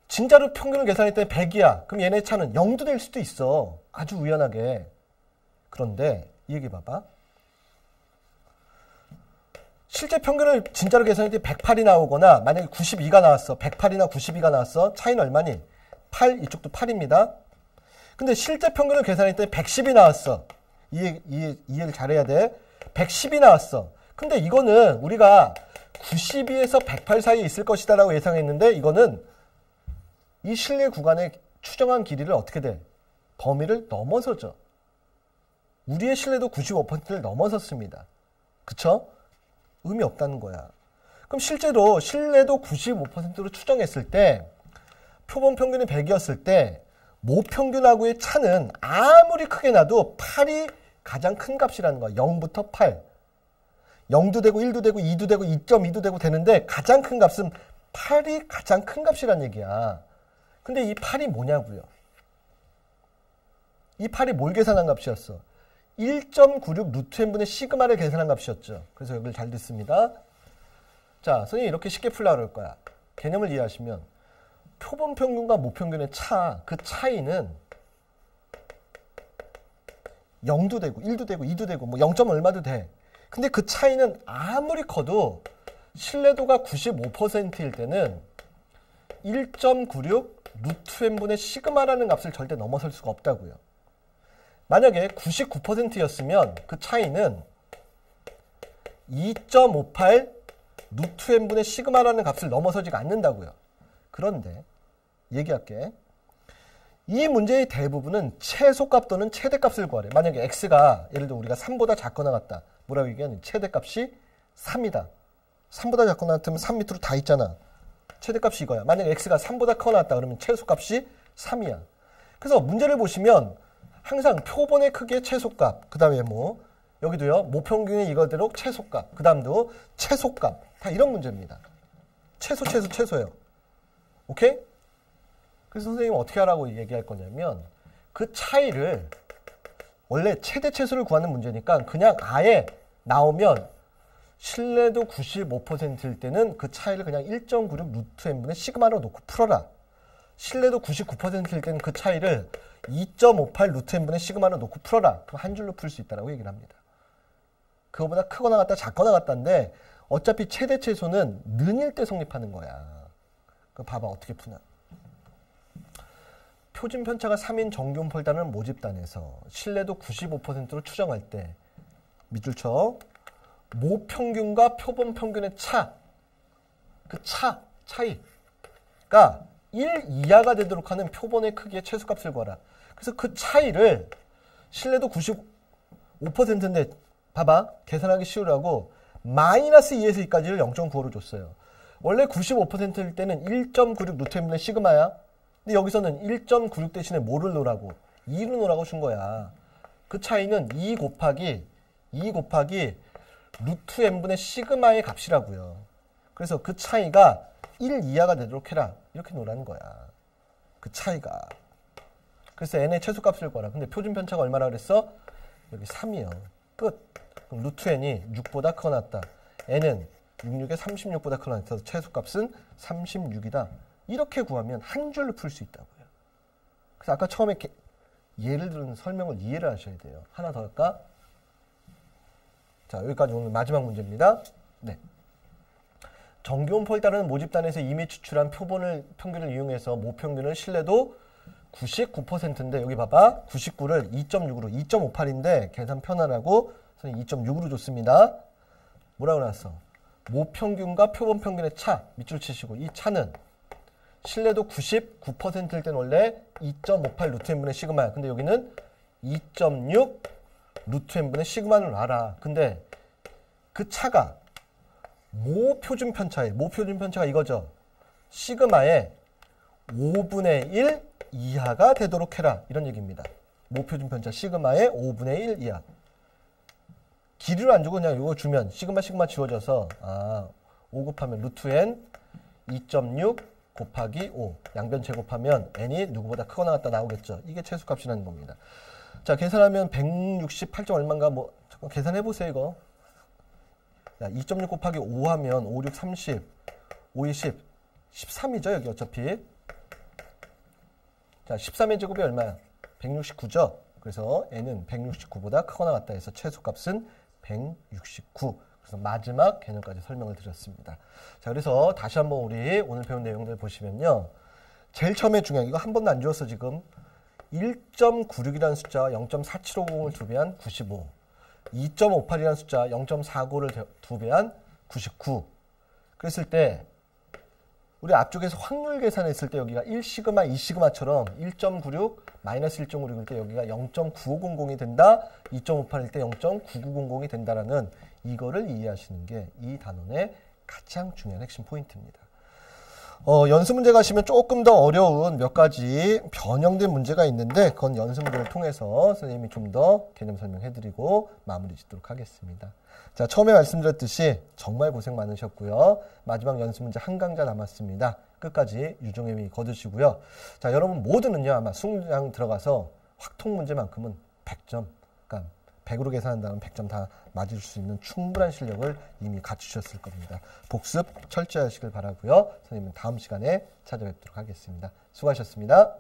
진짜로 평균을 계산했더니 100이야. 그럼 얘네 차는 0도 될 수도 있어. 아주 우연하게. 그런데 이 얘기 봐봐. 실제 평균을 진짜로 계산했더니 108이 나오거나 만약에 92가 나왔어. 108이나 92가 나왔어. 차이는 얼마니? 8, 이쪽도 8입니다. 근데 실제 평균을 계산했더니 110이 나왔어. 이해를 잘해야 돼. 110이 나왔어. 근데 이거는 우리가 92에서 108 사이에 있을 것이다 라고 예상했는데 이거는 이 신뢰 구간의 추정한 길이를 어떻게 돼? 범위를 넘어서죠. 우리의 신뢰도 95%를 넘어섰습니다. 그쵸? 의미 없다는 거야. 그럼 실제로 신뢰도 95%로 추정했을 때 표본 평균이 100이었을 때 모평균하고의 차는 아무리 크게 나도 8이 가장 큰 값이라는 거야. 0부터 8. 0도 되고 1도 되고 2도 되고 2.2도 되고 되는데 가장 큰 값은 8이 가장 큰 값이란 얘기야. 근데 이 8이 뭐냐고요. 이 8이 뭘 계산한 값이었어? 1.96 루트 n분의 시그마를 계산한 값이었죠. 그래서 여기를 잘 듣습니다. 자, 선생님이 이렇게 쉽게 풀려고 그럴 거야. 개념을 이해하시면 표본 평균과 모평균의 그 차이는 0도 되고 1도 되고 2도 되고 뭐 0. 얼마도 돼. 근데 그 차이는 아무리 커도 신뢰도가 95%일 때는 1.96 루트 n분의 시그마라는 값을 절대 넘어설 수가 없다고요. 만약에 99%였으면 그 차이는 2.58 루트 n분의 시그마라는 값을 넘어서지가 않는다고요. 그런데 얘기할게. 이 문제의 대부분은 최소값 또는 최대값을 구하래. 만약에 x가 예를 들어 우리가 3보다 작거나 같다. 뭐라고 얘기하니? 최대값이 3이다. 3보다 작거나 같으면 3 밑으로 다 있잖아. 최대값이 이거야. 만약에 x가 3보다 커나 같다. 그러면 최소값이 3이야. 그래서 문제를 보시면 항상 표본의 크기의 최소값, 그 다음에 여기도요, 모평균이 이거대로 최소값, 그 다음도 최소값, 다 이런 문제입니다. 최소예요. 오케이? 그래서 선생님은 어떻게 하라고 얘기할 거냐면, 그 차이를, 원래 최대 최소를 구하는 문제니까 그냥 아예 나오면, 신뢰도 95%일 때는 그 차이를 그냥 1.96 루트 n분의 시그마로 놓고 풀어라. 신뢰도 99%일 때는 그 차이를 2.58 루트 n분의 시그마로 놓고 풀어라. 그럼 한 줄로 풀 수 있다고 얘기를 합니다. 그거보다 크거나 같다, 작거나 같다인데 어차피 최대 최소는 는일 때 성립하는 거야. 그 봐봐 어떻게 푸나. 표준 편차가 3인 정규 폴더는 모집단에서 신뢰도 95%로 추정할 때 밑줄 쳐. 모 평균과 표본 평균의 차, 그 차이가 1 이하가 되도록 하는 표본의 크기의 최소값을 구하라. 그래서 그 차이를 신뢰도 95%인데 봐봐 계산하기 쉬우라고 마이너스 2에서 2까지를 0.95로 줬어요. 원래 95%일 때는 1.96 루트 n분의 시그마야. 근데 여기서는 1.96 대신에 뭐를 놓으라고? 2로 놓으라고 준 거야. 그 차이는 2 곱하기 루트 n분의 시그마의 값이라고요. 그래서 그 차이가 1 이하가 되도록 해라. 이렇게 놓으라는 거야. 그 차이가. 그래서 n의 최소값을 구하라. 근데 표준 편차가 얼마나 그랬어? 여기 3이요. 끝. 그럼 루트 n이 6보다 크거나 같다. n은 66에 36보다 크거나 같다. 최소값은 36이다. 이렇게 구하면 한 줄로 풀 수 있다고요. 그래서 아까 처음에 예를 들은 설명을 이해를 하셔야 돼요. 하나 더 할까? 자, 여기까지 오늘 마지막 문제입니다. 네. 정규원 폴더는 모집단에서 이미 추출한 평균을 이용해서 모평균을 신뢰도 99%인데 여기 봐봐. 99를 2.6으로 2.58인데 계산 편하라고 2.6으로 줬습니다. 뭐라고 나왔어? 모평균과 표본평균의 차 밑줄 치시고 이 차는 신뢰도 99%일 때는 원래 2.58 루트 n분의 시그마야. 근데 여기는 2.6 루트 n분의 시그마를 알아. 근데 그 차가 모 표준 편차가 이거죠. 시그마의 5분의 1 이하가 되도록 해라. 이런 얘기입니다. 모 표준 편차 시그마의 5분의 1 이하. 길이를 안 주고 그냥 이거 주면 시그마 지워져서 5 곱하면 루트 n 2.6 곱하기 5 양변 제곱하면 n이 누구보다 크거나 같다 나오겠죠. 이게 최소값이라는 겁니다. 자, 계산하면 168점 얼마인가 뭐 잠깐 계산해 보세요, 이거. 2.6 곱하기 5 하면 5, 6, 30, 5, 20, 13이죠, 여기 어차피. 자, 13의 제곱이 얼마야? 169죠. 그래서 n은 169보다 크거나 같다 해서 최소값은 169. 그래서 마지막 개념까지 설명을 드렸습니다. 자, 그래서 다시 한번 우리 오늘 배운 내용들 보시면요. 제일 처음에 중요한 이거 한 번도 안 주었어 지금. 1.96이라는 숫자와 0.4750을 두 배한 95. 2.58이라는 숫자 0.49를 두 배한 99. 그랬을 때 우리 앞쪽에서 확률 계산했을 때 여기가 1시그마, 2시그마처럼 1.96, 마이너스 1.56일 때 여기가 0.9500이 된다. 2.58일 때 0.9900이 된다라는 이거를 이해하시는 게 이 단원의 가장 중요한 핵심 포인트입니다. 연습 문제 가시면 조금 더 어려운 몇 가지 변형된 문제가 있는데 그건 연습 문제를 통해서 선생님이 좀 더 개념 설명해드리고 마무리 짓도록 하겠습니다. 자, 처음에 말씀드렸듯이 정말 고생 많으셨고요. 마지막 연습 문제 한 강좌 남았습니다. 끝까지 유종의 미 거두시고요. 자, 여러분 모두는요 아마 수능장 들어가서 확통 문제만큼은 100점, 그러니까 100으로 계산한다면 100점 다 맞을 수 있는 충분한 실력을 이미 갖추셨을 겁니다. 복습 철저히 하시길 바라고요. 선생님은 다음 시간에 찾아뵙도록 하겠습니다. 수고하셨습니다.